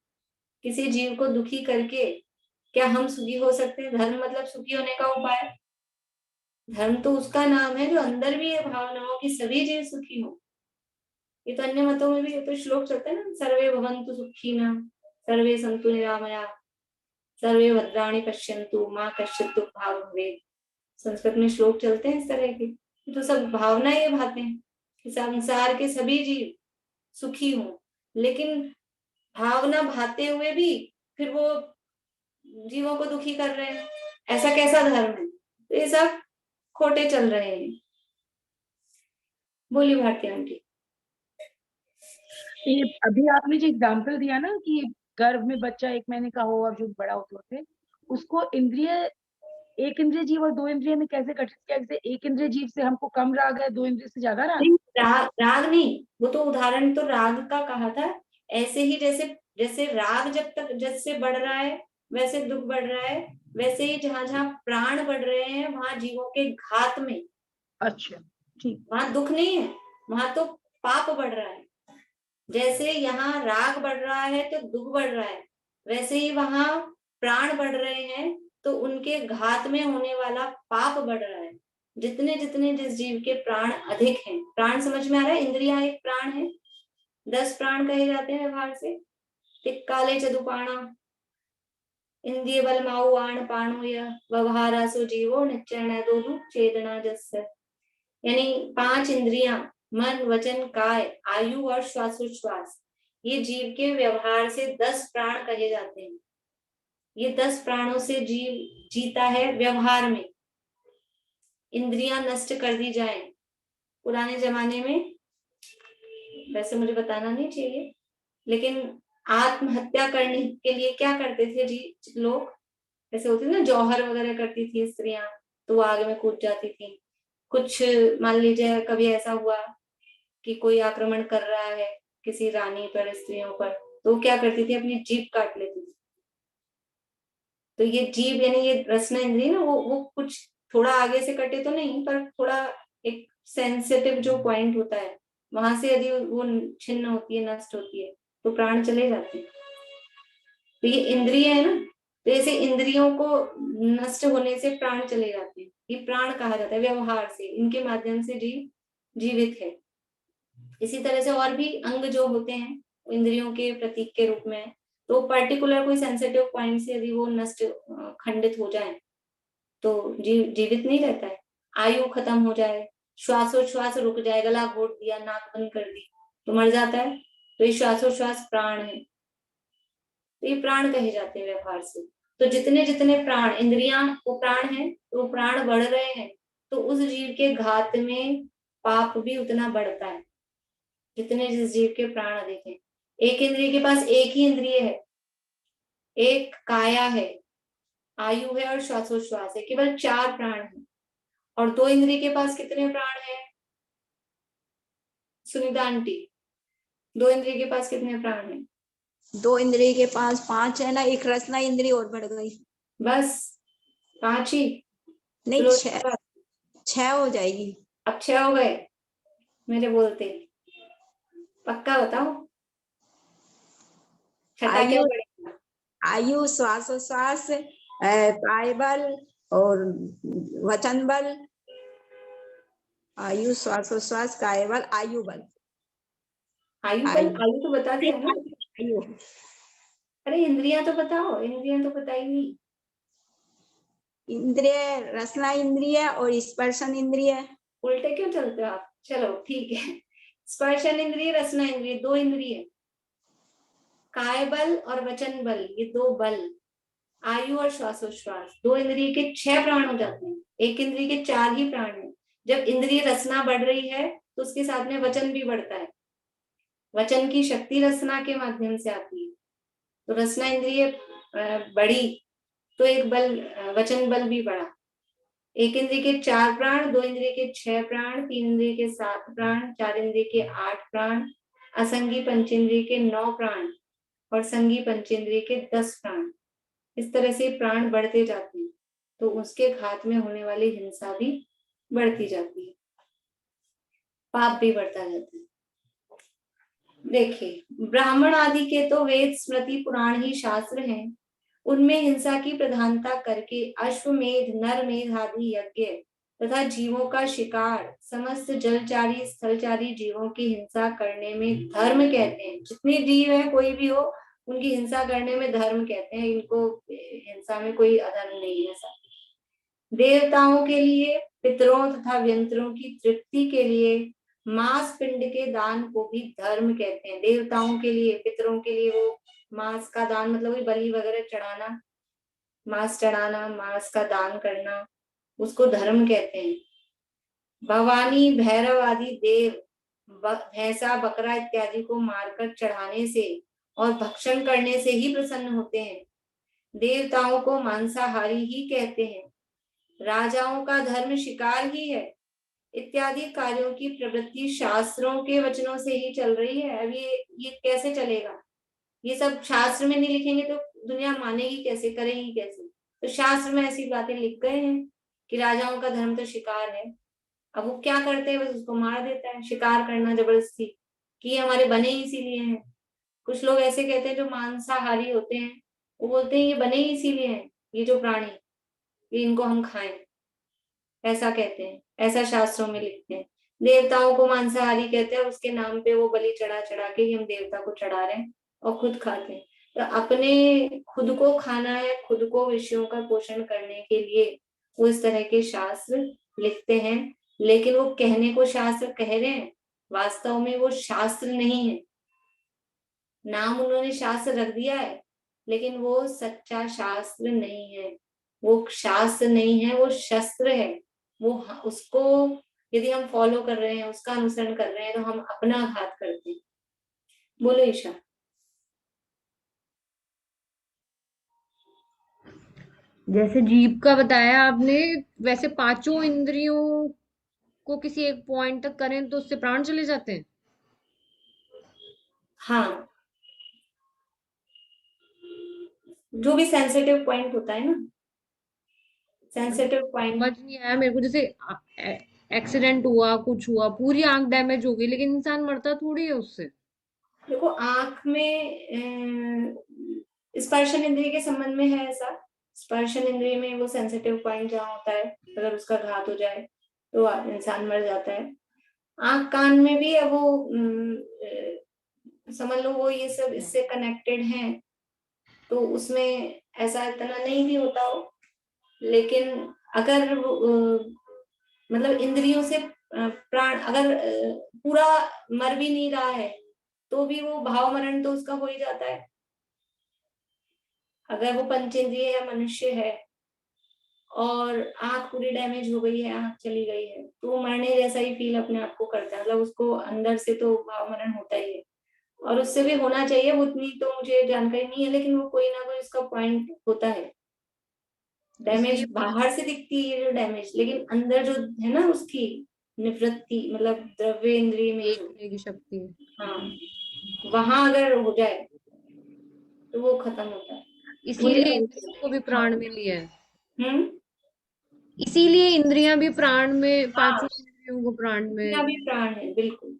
किसी जीव को दुखी करके क्या हम सुखी हो सकते हैं? धर्म मतलब सुखी होने का उपाय। धर्म तो उसका नाम है जो अंदर भी है भावनाओं की, सभी जीव सुखी हो। ये तो अन्य मतों में भी ये तो श्लोक चलता है ना, सर्वे भवन्तु सुखिनः, सर्वे सन्तु निरामया, सर्वे भद्राणि पश्यन्तु माँ कश्चित् दुःखभाग् भवेत्। संस्कृत में श्लोक चलते हैं इस तरह के। तो सब भावना ये बातें कि संसार के सभी जीव सुखी हूं, लेकिन भावना भाते हुए भी फिर वो जीवों को दुखी कर रहे हैं। ऐसा कैसा धर्म है? तो ये सब खोटे चल रहे हैं। बोलिए भारती आंटी। ये अभी आपने जो एग्जाम्पल दिया ना कि गर्भ में बच्चा 1 महीने का हो और जो बड़ा होते होते, उसको इंद्रिय, एक इंद्रिय जीव और 2 इंद्रिय में कैसे गठित किया? जैसे एक इंद्रिय जीव से हमको कम राग है, 2 इंद्रिय से ज्यादा राग। नहीं, राग नहीं, वो तो उदाहरण तो राग का कहा था। ऐसे ही जैसे जैसे राग जब तक जैसे बढ़ रहा है वैसे दुख बढ़ रहा है, वैसे ही जहां जहां प्राण बढ़ रहे हैं वहां जीवों के घात में, अच्छा, ठीक। वहां दुख नहीं है, वहां तो पाप बढ़ रहा है। जैसे यहाँ राग बढ़ रहा है तो दुख बढ़ रहा है, वैसे ही वहां प्राण बढ़ रहे हैं तो उनके घात में होने वाला पाप बढ़ रहा है। जितने जितने जिस जीव के प्राण अधिक हैं, प्राण समझ में आ रहा है, इंद्रियां एक प्राण है, 10 प्राण कहे जाते हैं व्यवहार से। तिक्काले चतुपाणा इंद्रिय बल माऊ आण पाणो यह व्यवहारा सो जीवो निच्चरण दोदु चेतना जस्य। यानी 5 इंद्रियां, मन वचन काय आयु और श्वासोच्छ्वास, ये जीव के व्यवहार से 10 प्राण कहे जाते हैं। ये 10 प्राणों से जीव जीता है व्यवहार में। इंद्रियां नष्ट कर दी जाए। पुराने जमाने में, वैसे मुझे बताना नहीं चाहिए, लेकिन आत्महत्या करने के लिए क्या करते थे जी लोग? जैसे होती थी ना, जौहर वगैरह करती थी स्त्रियां, तो वो आग में कूद जाती थी। कुछ मान लीजिए कभी ऐसा हुआ कि कोई आक्रमण कर रहा है किसी रानी पर, स्त्रियों पर, तो वो क्या करती थी, अपनी जीभ काट लेती थी। तो ये जीभ यानी ये रसना इंद्रिय ना, वो कुछ थोड़ा आगे से कटे तो नहीं, पर थोड़ा एक सेंसिटिव जो पॉइंट होता है वहां से यदि वो छिन्न होती है, नष्ट होती है, तो प्राण चले जाते हैं। तो ये इंद्रिय है ना, तो ऐसे इंद्रियों को नष्ट होने से प्राण चले जाते हैं। ये प्राण कहा जाता है व्यवहार से, इनके माध्यम से जीव जीवित है। इसी तरह से और भी अंग जो होते हैं इंद्रियों के प्रतीक के रूप में, तो पर्टिकुलर कोई सेंसिटिव पॉइंट से यदि वो नष्ट खंडित हो जाए तो जीवित नहीं रहता है। आयु खत्म हो जाए, श्वासोच्छ्वास रुक जाए, गला घोट दिया, नाक बंद कर दी, तो मर जाता है। तो ये श्वासोच्छ्वास प्राण है, तो ये प्राण कहे जाते हैं व्यवहार से। तो जितने जितने प्राण, इंद्रियां वो प्राण है, तो प्राण बढ़ रहे हैं तो उस जीव के घात में पाप भी उतना बढ़ता है, जितने जिस जीव के प्राण अधिक हैं। एक इंद्रिय के पास एक ही इंद्रिय है, एक काया है, आयु है और श्वासोच्छ्वास है, केवल 4 प्राण है। और 2 इंद्रिय के पास कितने प्राण है सुनीता आंटी? 2 इंद्रिय के पास कितने प्राण है? 2 इंद्रिय के पास 5 है ना, एक रसना इंद्रिय और बढ़ गई। बस 5 ही? नहीं, चलो 6 हो जाएगी। अब 6 हो गए मेरे बोलते, पक्का बताओ छठा क्या आयु, पड़ेगा? आयु श्वासोच्छ्वास, काय बल और वचन बल। आयु श्वासोच्छ्वास काय बल आयु बल। आयु बल, आयु, आयु तो बता दिया ना। आयु। अरे इंद्रियां तो बताओ, इंद्रियां तो बताई नहीं। इंद्रिय रसना इंद्रिय और स्पर्शन इंद्रिय। उल्टे क्यों चलते हो आप? चलो ठीक है, स्पर्शन इंद्रिय, रसना इंद्रिय, 2 इंद्रिय। काय बल और वचन बल, ये 2 बल। आयु और श्वासोच्छ्वास, 2 इंद्रिय के 6 प्राण हो जाते हैं, एक इंद्रिय के 4 ही प्राण है। जब इंद्रिय रसना बढ़ रही है तो उसके साथ में वचन भी बढ़ता है। वचन की शक्ति रसना के माध्यम से आती है, तो रसना इंद्रिय बढ़ी तो एक बल, वचन बल भी बढ़ा। एक इंद्रिय के 4 प्राण, 2 इंद्रिय के 6 प्राण, 3 इंद्रिय के 7 प्राण, 4 इंद्रिय के 8 प्राण, असंगी पंचेंद्रिय के 9 प्राण और संगी पंचेंद्रिय के 10 प्राण। इस तरह से प्राण बढ़ते जाते हैं तो उसके घात में होने वाली हिंसा भी बढ़ती जाती है, पाप भी बढ़ता जाता है। देखिए, ब्राह्मण आदि के तो वेद स्मृति पुराण ही शास्त्र हैं, उनमें हिंसा की प्रधानता करके अश्वमेध नरमेध आदि यज्ञ तथा जीवों का शिकार, समस्त जलचारी स्थलचारी जीवों की हिंसा करने में धर्म कहते हैं। जितने जीव है कोई भी हो, उनकी हिंसा करने में धर्म कहते हैं, इनको हिंसा में कोई अधर्म नहीं है। सब देवताओं के लिए, पितरों तथा व्यंतरों की तृप्ति के लिए मांस पिंड के दान को भी धर्म कहते हैं। देवताओं के लिए, पितरों के लिए वो मांस का दान, मतलब वही बलि वगैरह चढ़ाना, मांस चढ़ाना, मांस का दान करना, उसको धर्म कहते हैं। भवानी, भैरव आदि देव भैंसा, बकरा इत्यादि को मारकर चढ़ाने से और भक्षण करने से ही प्रसन्न होते हैं। देवताओं को मांसाहारी ही कहते हैं। राजाओं का धर्म शिकार ही है। इत्यादि कार्यों की प्रवृत्ति शास्त्रों के वचनों से ही चल रही है। अब ये कैसे चलेगा? ये सब शास्त्र में नहीं लिखेंगे तो दुनिया मानेगी कैसे, करेगी कैसे? तो शास्त्र में ऐसी बातें लिख गए हैं कि राजाओं का धर्म तो शिकार है। अब वो क्या करते हैं, बस उसको मार देता है। शिकार करना जबरदस्ती, कि ये हमारे बने ही इसीलिए हैं। कुछ लोग ऐसे कहते हैं जो मांसाहारी होते हैं, वो बोलते हैं ये बने ही इसीलिए हैं, ये जो प्राणी, ये इनको हम खाएं, ऐसा कहते हैं, ऐसा शास्त्रों में लिखते हैं। देवताओं को मांसाहारी कहते हैं, उसके नाम पे वो बलि चढ़ा चढ़ा के ही हम देवता को चढ़ा रहे हैं और खुद खाते हैं। तो अपने खुद को खाना है, खुद को विषयों का पोषण करने के लिए वो इस तरह के शास्त्र लिखते हैं। लेकिन वो कहने को शास्त्र कह रहे हैं, वास्तव में वो शास्त्र नहीं है। नाम उन्होंने शास्त्र रख दिया है, लेकिन वो सच्चा शास्त्र नहीं है। वो शास्त्र नहीं है, वो शस्त्र है। वो उसको यदि हम फॉलो कर रहे हैं, उसका अनुसरण कर रहे हैं, तो हम अपना घात करते हैं। बोलो ईशा। जैसे जीभ का बताया आपने, वैसे पांचों इंद्रियों को किसी एक पॉइंट तक करें तो उससे प्राण चले जाते हैं। हाँ, जो भी सेंसिटिव पॉइंट होता है ना, सेंसिटिव पॉइंट। समझ नहीं आया मेरे को। जैसे एक्सीडेंट हुआ, कुछ हुआ, पूरी आंख डैमेज हो गई, लेकिन इंसान मरता थोड़ी है उससे। देखो, आंख में स्पर्शन इंद्रिय के संबंध में है ऐसा। स्पर्शन इंद्रिय में वो सेंसिटिव पॉइंट जहाँ होता है, अगर उसका घात हो जाए तो इंसान मर जाता है। आंख कान में भी है वो, समझ लो वो ये सब इससे कनेक्टेड हैं, तो उसमें ऐसा इतना नहीं भी होता हो। लेकिन अगर मतलब इंद्रियों से प्राण अगर पूरा मर भी नहीं रहा है, तो भी वो भाव मरण तो उसका हो ही जाता है। अगर वो पंचेंद्रिय है, मनुष्य है, और आंख पूरी डैमेज हो गई है, आंख चली गई है, तो वो मरने जैसा ही फील अपने आप को करता है। मतलब उसको अंदर से तो भाव मरण होता ही है, और उससे भी होना चाहिए। वो उतनी तो मुझे जानकारी नहीं है, लेकिन वो कोई ना कोई इसका पॉइंट होता है। डैमेज इसलिए बाहर से दिखती है जो डैमेज, लेकिन अंदर जो है ना उसकी निवृत्ति, मतलब द्रव्य इंद्रिय में जो, देखने की शक्ति। हाँ, वहां अगर हो जाए तो वो खत्म होता है। बोलिए इसीलिए इंद्रियों को कविता। भी हाँ। प्राण में लिया है। हम्म। इसीलिए इंद्रियां भी प्राण में, हाँ, पांचों इंद्रियों को प्राण इतना में। भी प्राण है, बिल्कुल।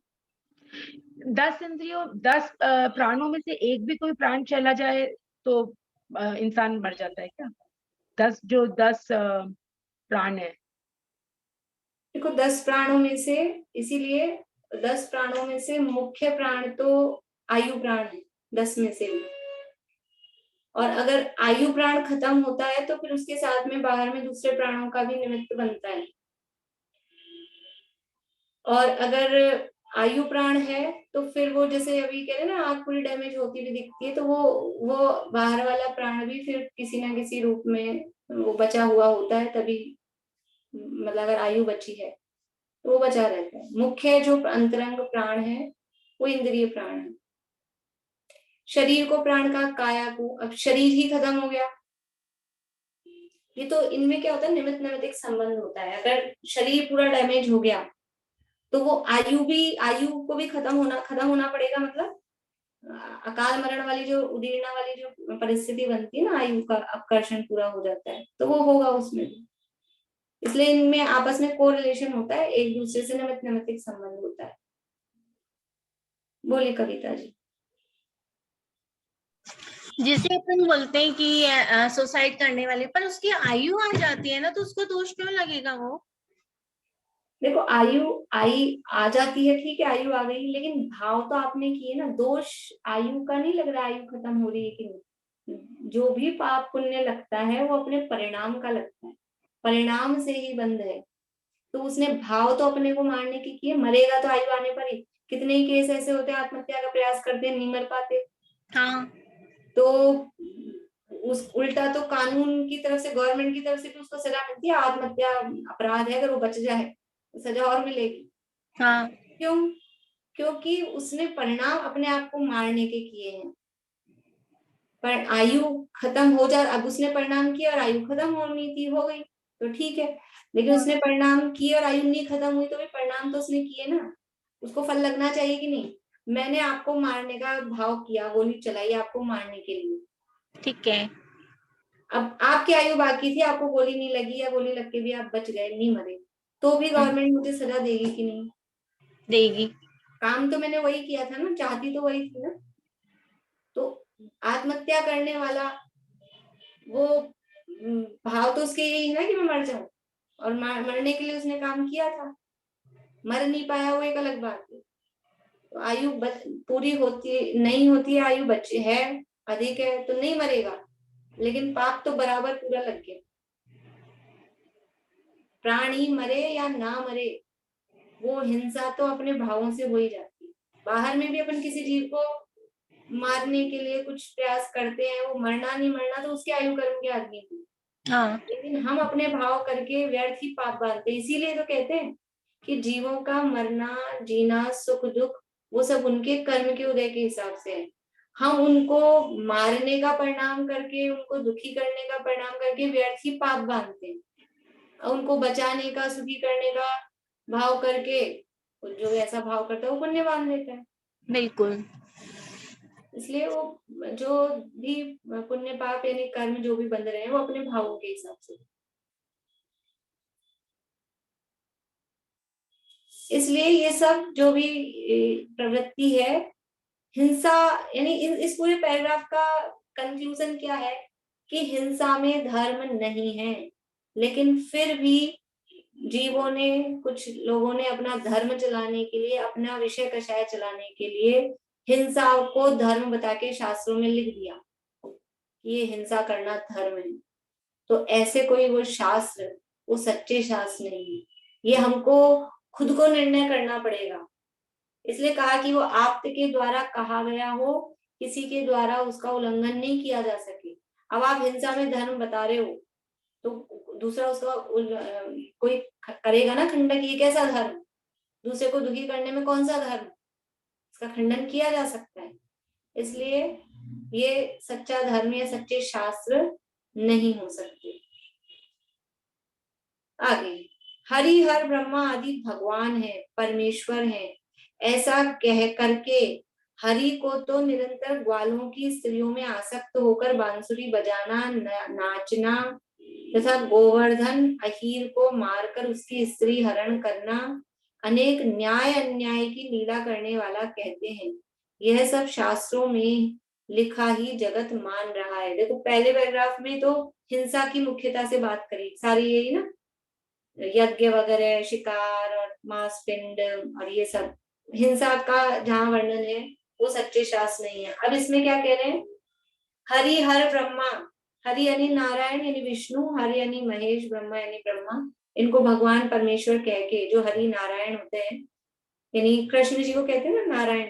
10 इंद्रियों, 10 प्राणों में से एक भी कोई प्राण चला जाए तो इंसान मर जाता है क्या? 10 प्राण है। देखो, 10 प्राणों में से, इसीलिए 10 प्राणों में से मुख्य प्राण तो आयु प्राण है, 10 में से भी। और अगर आयु प्राण खत्म होता है तो फिर उसके साथ में बाहर में दूसरे प्राणों का भी निमित्त बनता है। और अगर आयु प्राण है तो फिर वो, जैसे अभी कह रहे हैं ना, आंख पूरी डैमेज होती हुई दिखती है, तो वो बाहर वाला प्राण भी फिर किसी ना किसी रूप में वो बचा हुआ होता है, तभी, मतलब अगर आयु बची है तो वो बचा रहता है। मुख्य जो अंतरंग प्राण है वो इंद्रिय प्राण है। शरीर को प्राण का, काया को, अब शरीर ही खत्म हो गया, ये तो इनमें क्या होता है, निमित्त निमित्त एक संबंध होता है। अगर शरीर पूरा डैमेज हो गया तो वो आयु को भी खत्म होना पड़ेगा। मतलब अकाल मरण वाली जो, उदीर्णा वाली जो परिस्थिति बनती है ना, आयु का अपकर्षण पूरा हो जाता है, तो वो होगा उसमें भी। इसलिए इनमें आपस में कोरिलेशन होता है, एक दूसरे से निमित्त निमित्त एक संबंध होता है। बोलिए कविता जी। जैसे अपन बोलते हैं कि सुसाइड करने वाले पर उसकी आयु आ जाती है ना, तो उसको दोष क्यों लगेगा? वो देखो, आयु आ जाती है, ठीक है, आयु आ गई, लेकिन भाव तो आपने किए ना। दोष आयु का नहीं लग रहा, आयु खत्म हो रही है कि नहीं। जो भी पाप पुण्य लगता है वो अपने परिणाम का लगता है, परिणाम से ही बंध है। तो उसने भाव तो अपने को मारने के किए, मरेगा तो आयु आने पर ही। कितने ही केस ऐसे होते हैं आत्महत्या का प्रयास करते हैं, नहीं मर पाते। हाँ तो उस उल्टा तो कानून की तरफ से, गवर्नमेंट की तरफ से भी उसको सजा मिलती है। आत्महत्या अपराध है, अगर वो बच जाए तो सजा और मिलेगी। हाँ क्यों? क्योंकि उसने परिणाम अपने आप को मारने के किए हैं। पर आयु खत्म हो जा, अब उसने परिणाम किया और आयु खत्म होनी थी, हो गई तो ठीक है। लेकिन उसने परिणाम किए और आयु नहीं खत्म हुई, तो भी परिणाम तो उसने किए ना, उसको फल लगना चाहिए कि नहीं। मैंने आपको मारने का भाव किया, गोली चलाई आपको मारने के लिए, ठीक है। अब आपकी आयु बाकी थी, आपको गोली नहीं लगी, या गोली लग के भी आप बच गए, नहीं मरे, तो भी गवर्नमेंट मुझे सजा देगी कि नहीं? देगी। काम तो मैंने वही किया था ना, चाहती तो वही थी ना। तो आत्महत्या करने वाला वो भाव तो उसके यही है ना कि मैं मर जाऊं, और मरने के लिए उसने काम किया था, मर नहीं पाया वो एक अलग बात है। तो आयु पूरी होती नहीं होती है, आयु बच्चे है अधिक है तो नहीं मरेगा, लेकिन पाप तो बराबर पूरा लग गया। प्राणी मरे या ना मरे, वो हिंसा तो अपने भावों से हो ही जाती है। बाहर में भी अपन किसी जीव को मारने के लिए कुछ प्रयास करते हैं, वो मरना नहीं मरना तो उसके आयु कर्म के आदमी की, हाँ लेकिन हम अपने भाव करके व्यर्थ ही पाप बांधते हैं। इसीलिए तो कहते हैं कि जीवों का मरना जीना सुख दुख वो सब उनके कर्म के उदय के हिसाब से है। हम उनको मारने का परिणाम करके, उनको दुखी करने का परिणाम करके व्यर्थ ही पाप बांधते हैं। उनको बचाने का, सुखी करने का भाव करके जो ऐसा भाव करता है वो पुण्य बांध लेता है। बिल्कुल। इसलिए वो जो भी पुण्य पाप यानी कर्म जो भी बंध रहे हैं वो अपने भावों के हिसाब से। इसलिए ये सब जो भी प्रवृत्ति है हिंसा, यानी इस पूरे पैराग्राफ का कंक्लूजन क्या है कि हिंसा में धर्म नहीं है, लेकिन फिर भी जीवों ने, कुछ लोगों ने अपना धर्म चलाने के लिए, अपना विषय कषाय चलाने के लिए हिंसा को धर्म बता के शास्त्रों में लिख दिया कि ये हिंसा करना धर्म है। तो ऐसे कोई वो शास्त्र, वो सच्चे शास्त्र नहीं है, ये हमको खुद को निर्णय करना पड़ेगा। इसलिए कहा कि वो आप्त के द्वारा कहा गया हो, किसी के द्वारा उसका उल्लंघन नहीं किया जा सके। अब आप हिंसा में धर्म बता रहे हो तो दूसरा उसका कोई करेगा ना खंडन, ये कैसा धर्म, दूसरे को दुखी करने में कौन सा धर्म, इसका खंडन किया जा सकता है। इसलिए ये सच्चा धर्म या सच्चे शास्त्र नहीं हो सकते। आगे, हरि हर ब्रह्मा आदि भगवान है, परमेश्वर है, ऐसा कह करके हरि को तो निरंतर ग्वालों की स्त्रियों में आसक्त होकर बांसुरी बजाना, नाचना तथा गोवर्धन अहीर को मारकर उसकी स्त्री हरण करना, अनेक न्याय अन्याय की लीला करने वाला कहते हैं। यह सब शास्त्रों में लिखा ही जगत मान रहा है। देखो पहले पैराग्राफ में तो हिंसा की मुख्यता से बात करी, सारी यही ना, यज्ञ वगैरह, शिकार और मांस पिंड और ये सब हिंसा का जहाँ वर्णन है वो सच्चे शास्त्र नहीं है। अब इसमें क्या कह रहे हैं, हरि हर ब्रह्मा, हरि यानी नारायण यानी विष्णु, हरि यानी महेश, ब्रह्मा यानी ब्रह्मा, इनको भगवान परमेश्वर कह के, जो हरि नारायण होते हैं यानी कृष्ण जी को कहते हैं ना नारायण,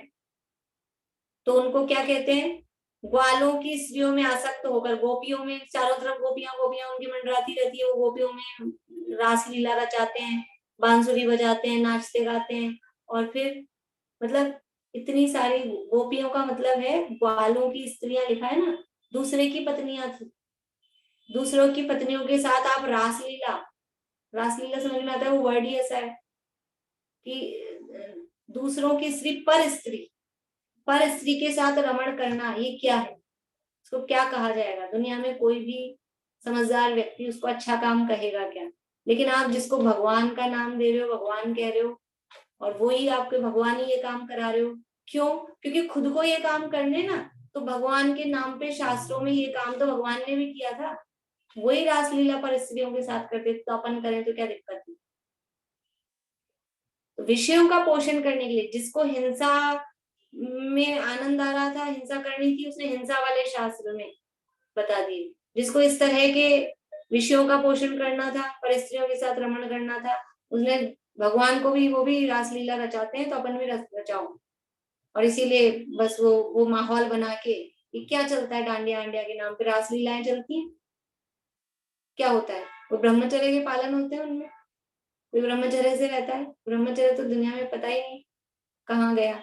तो उनको क्या कहते हैं, ग्वालों की स्त्रियों में आसक्त होकर, गोपियों में चारों तरफ गोपियां गोपियां उनकी मंडराती रहती है, वो गोपियों में रास लीला रचाते हैं, बांसुरी बजाते हैं, नाचते गाते हैं, और फिर मतलब इतनी सारी गोपियों का मतलब है ग्वालों की स्त्रियां, लिखा है ना, दूसरे की पत्नियां थी, दूसरों की पत्नियों के साथ आप रासलीला, रासलीला समझ में आता है, वो वर्ड ही ऐसा है कि दूसरों की स्त्री, पर स्त्री के साथ रमण करना, ये क्या है, इसको क्या कहा जाएगा? दुनिया में कोई भी समझदार व्यक्ति उसको अच्छा काम कहेगा क्या? लेकिन आप जिसको भगवान का नाम दे रहे हो, भगवान कह रहे हो, और वो ही आपके भगवान ही ये काम करा रहे हो, क्यों? क्योंकि खुद को ये काम करने ना, तो भगवान के नाम पे शास्त्रों में ये काम तो भगवान ने भी किया था, वही रासलीला पर स्त्रियों के साथ करते, तो अपन करें तो क्या दिक्कत है? तो विषयों का पोषण करने के लिए, जिसको हिंसा में आनंद आ रहा था, हिंसा करनी थी, उसने हिंसा वाले शास्त्र में बता दिए। जिसको इस तरह के विषयों का पोषण करना था, पर स्त्रियों के साथ रमण करना था, उसने भगवान को भी, वो भी रासलीला रचाते हैं तो अपन भी रचाओ। और इसीलिए बस वो माहौल बना के, ये क्या चलता है, डांडिया अंडिया के नाम पे रासलीलाएं चलती हैं। क्या होता है, वो ब्रह्मचर्य के पालन होते हैं उनमें, कोई ब्रह्मचर्य से रहता है? ब्रह्मचर्य तो दुनिया में पता ही नहीं कहाँ गया।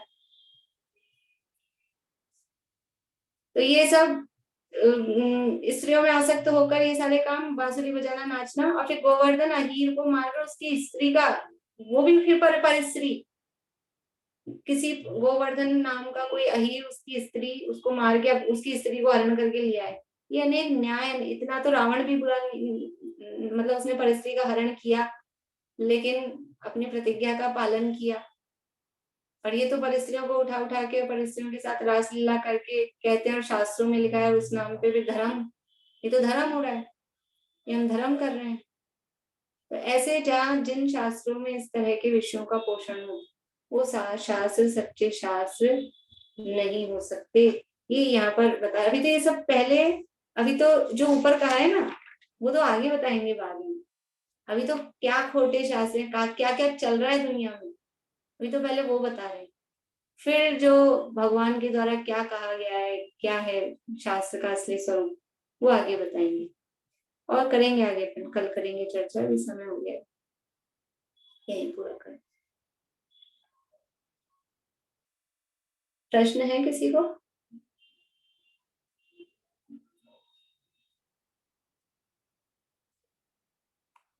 तो ये सब स्त्रियों में आसक्त होकर ये सारे काम, बांसुरी बजाना, नाचना, और फिर गोवर्धन अहीर को मारकर उसकी स्त्री का, वो भी फिर पर स्त्री, किसी गोवर्धन नाम का कोई अहीर, उसकी स्त्री, उसको मार के अब उसकी स्त्री को हरण करके लिया है। ये अनेक न्याय, इतना तो रावण भी बुरा मतलब उसने परस्त्री का हरण किया लेकिन अपनी प्रतिज्ञा का पालन किया। और ये तो परस्त्रियों को उठा उठा के परस्त्रियों के साथ रासलीला करके कहते हैं, और शास्त्रों में लिखा है उस नाम पे भी धर्म, ये तो धर्म हो रहा है, ये हम धर्म कर रहे हैं। तो ऐसे जहाँ जिन शास्त्रों में इस तरह के विषयों का पोषण हो, वो शास्त्र सच्चे शास्त्र नहीं हो सकते। ये यहाँ पर बताया। अभी तो ये सब पहले, अभी तो जो ऊपर कहा है ना, वो तो आगे बताएंगे बाद में। अभी तो क्या खोटे शास्त्र हैं, क्या क्या चल रहा है दुनिया में, अभी तो पहले वो बता रहे हैं। फिर जो भगवान के द्वारा क्या कहा गया है, क्या है शास्त्र का असली स्वरूप, वो आगे बताएंगे और करेंगे आगे, फिर कल करेंगे चर्चा, भी समय हो गया, यही पूरा करें। प्रश्न है किसी को?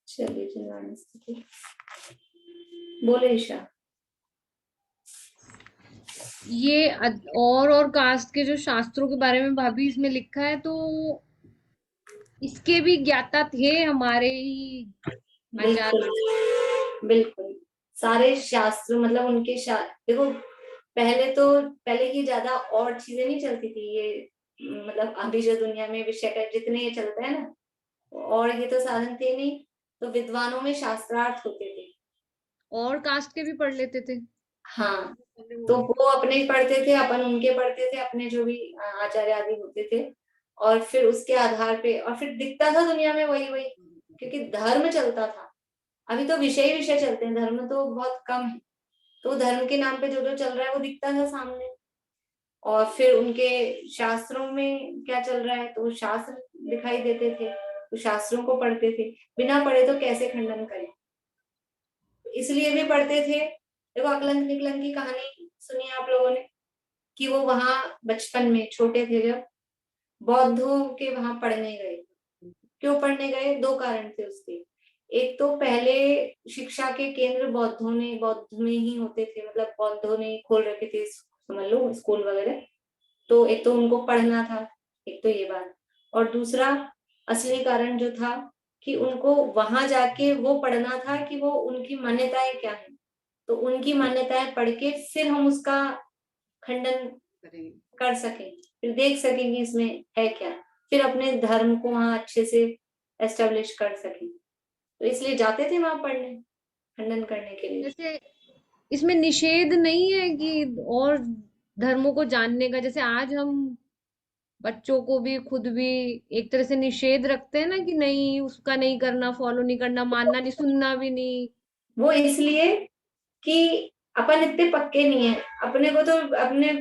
चलिए चिल्लाने स्थिति बोले ईशा। ये और कास्ट के जो शास्त्रों के बारे में भाभी इसमें लिखा है, तो इसके भी ज्ञाता थे हमारे ही बिल्कुल आचार्य। बिल्कुल, सारे शास्त्र मतलब उनके देखो, पहले की ज्यादा और चीजें नहीं चलती थी, ये मतलब अभी जो दुनिया में विषय का जितने ये चलते हैं ना, और ये तो साधन थे नहीं, तो विद्वानों में शास्त्रार्थ होते थे। और कास्ट के भी पढ़ लेते थे। हाँ, तो वो अपने ही पढ़ते थे, अपन उनके पढ़ते थे, अपने जो भी आचार्य आदि होते थे, और फिर उसके आधार पे, और फिर दिखता था दुनिया में वही वही, क्योंकि धर्म चलता था। अभी तो विषय विषय चलते हैं, धर्म तो बहुत कम है। तो धर्म के नाम पे जो जो चल रहा है वो दिखता था सामने, और फिर उनके शास्त्रों में क्या चल रहा है तो वो शास्त्र दिखाई देते थे, तो शास्त्रों को पढ़ते थे। बिना पढ़े तो कैसे खंडन करें, इसलिए भी पढ़ते थे। देखो अकलंक निकलंक की कहानी सुनी आप लोगों ने, कि वो वहां बचपन में छोटे थे जब बौद्धों के वहां पढ़ने गए। क्यों पढ़ने गए? दो कारण थे उसके। एक तो पहले शिक्षा के केंद्र बौद्ध में ही होते थे, मतलब बौद्धों ने खोल रखे थे समझ लो स्कूल वगैरह। तो एक तो उनको पढ़ना था, एक तो ये बात, और दूसरा असली कारण जो था कि उनको वहां जाके वो पढ़ना था कि वो उनकी मान्यताएं क्या है, तो उनकी मान्यताएं पढ़ के फिर हम उसका खंडन कर सकें, फिर देख सकेंगे इसमें है क्या, फिर अपने धर्म को वहां अच्छे से एस्टेब्लिश कर सकें। तो इसलिए जाते थे वहां पढ़ने, खंडन करने के लिए। जैसे इसमें निषेध नहीं है कि और धर्मों को जानने का, जैसे आज हम बच्चों को भी खुद भी एक तरह से निषेध रखते हैं ना, कि नहीं उसका नहीं करना, फॉलो नहीं करना, मानना नहीं, सुनना भी नहीं। वो इसलिए कि अपन इतने पक्के नहीं है, अपने को तो अपने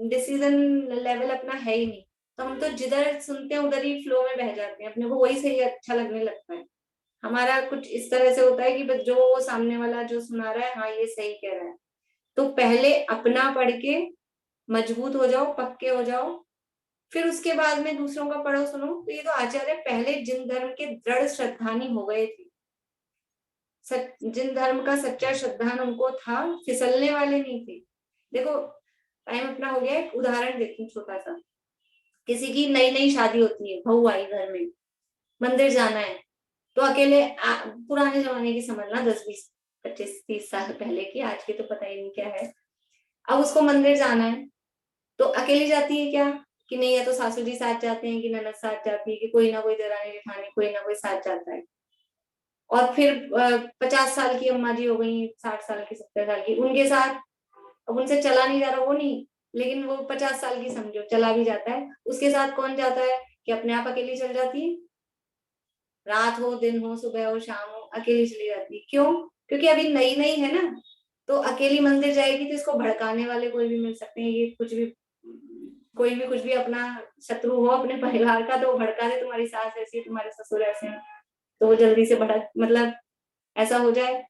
डिसीजन लेवल अपना है ही नहीं, तो हम तो जिधर सुनते हैं उधर ही फ्लो में बह जाते हैं, अपने को वही सही अच्छा लगने लगता है। हमारा कुछ इस तरह से होता है कि बस जो वो सामने वाला जो सुना रहा है, हाँ ये सही कह रहा है। तो पहले अपना पढ़ के मजबूत हो जाओ, पक्के हो जाओ, फिर उसके बाद में दूसरों का पढ़ो सुनो। तो ये तो आचार्य पहले जिन धर्म के दृढ़ श्रद्धानी हो गए थे, जिन धर्म का सच्चा श्रद्धान उनको था, फिसलने वाले नहीं थे। देखो टाइम अपना हो गया, एक उदाहरण देखती हूँ छोटा सा। किसी की नई नई शादी होती है, बहू आई घर में, मंदिर जाना है, तो अकेले पुराने जमाने की समझना, 10 20 25 30 साल पहले की, आज के तो पता ही नहीं क्या है। अब उसको मंदिर जाना है तो अकेली जाती है क्या, कि नहीं, या तो सासू जी साथ जाते हैं, कि ननद साथ जाती है, कि कोई ना कोई दरानी जेठानी कोई ना कोई साथ जाता है। और फिर 50 साल की अम्मा जी हो गई, 60 साल की, 70 साल की, उनके साथ अब उनसे चला नहीं जा रहा वो नहीं, लेकिन वो 50 साल की समझो चला भी जाता है, उसके साथ कौन जाता है, कि अपने आप अकेली चल जाती है। रात हो दिन हो सुबह हो शाम हो, अकेली चली जाती है। क्यों? क्योंकि अभी नई नई है ना, तो अकेली मंदिर जाएगी तो इसको भड़काने वाले कोई भी मिल सकते हैं। ये कुछ भी, कोई भी कुछ भी अपना शत्रु हो अपने परिवार का, तो वो भड़का दे तुम्हारी सास ऐसी, तुम्हारे ससुर ऐसे हैं, तो वो जल्दी से भड़क, मतलब ऐसा हो जाए,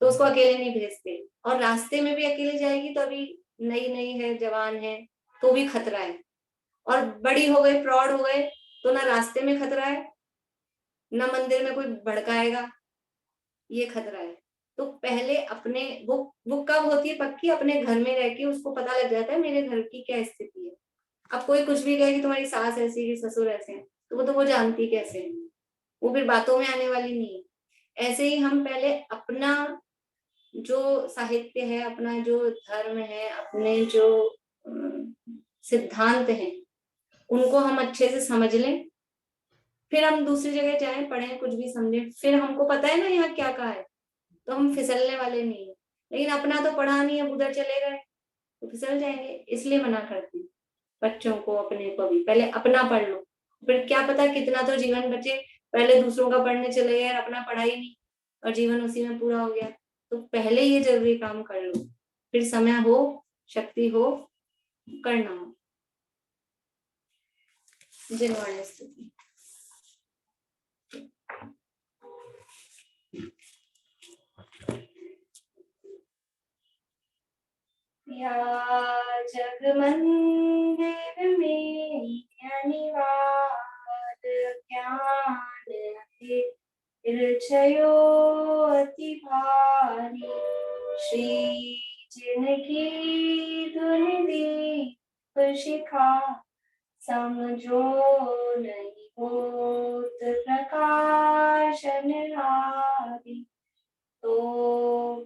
तो उसको अकेले नहीं भेजते। और रास्ते में भी अकेले जाएगी तो अभी नई नई है, जवान है, तो भी खतरा है। और बड़ी हो गई, प्रौढ़ हो गए, तो ना रास्ते में खतरा है, ना मंदिर में कोई भड़काएगा, ये खतरा है। तो पहले अपने, वो कब होती है पक्की? अपने घर में रह के उसको पता लग जाता है मेरे घर की क्या स्थिति है। अब कोई कुछ भी कहे कि तुम्हारी सास ऐसी है, ससुर ऐसे हैं, तो वो जानती कैसे है, वो फिर बातों में आने वाली नहीं है। ऐसे ही हम पहले अपना जो साहित्य है, अपना जो धर्म है, अपने जो सिद्धांत हैं, उनको हम अच्छे से समझ लें, फिर हम दूसरी जगह जाएं, पढ़ें, कुछ भी समझें, फिर हमको पता है ना यहाँ क्या कहा है, तो हम फिसलने वाले नहीं है। लेकिन अपना तो पढ़ा नहीं है, उधर चले गए तो फिसल जाएंगे। इसलिए मना करती हूँ बच्चों को, अपने को भी पहले अपना पढ़ लो, फिर क्या पता कितना तो जीवन बचे। पहले दूसरों का पढ़ने चले गए, अपना पढ़ा ही नहीं, और जीवन उसी में पूरा हो गया। तो पहले ये जरूरी काम कर लो, फिर समय हो, शक्ति हो, करना हो। जिनवाणी स्तुति। या जग मंदिर में अनिवार्य ज्ञान तिरछयो अति भारी, श्री जिनकी धुन दीप शिखा, समझो नहीं होत प्रकाशन हारी, तो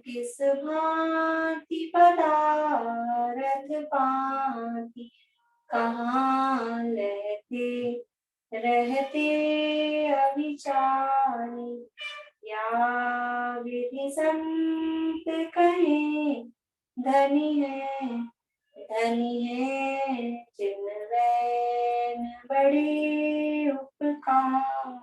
किस भांति पदारथ पाती, कहाँ रहते रहते अविचारी, या विधि संत कहे धनी है जिनवैन बड़े उपकार।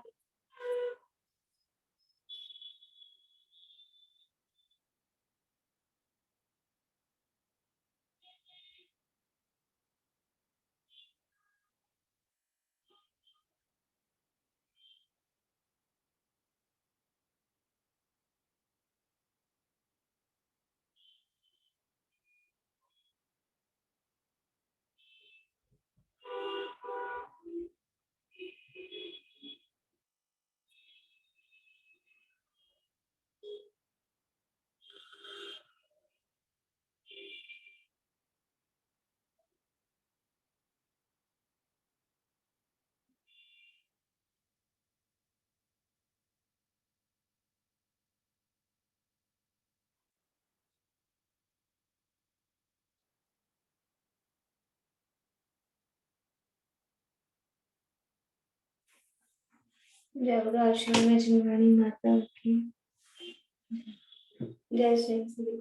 जय आश्रम में जिनवाणी माता की जय। श्री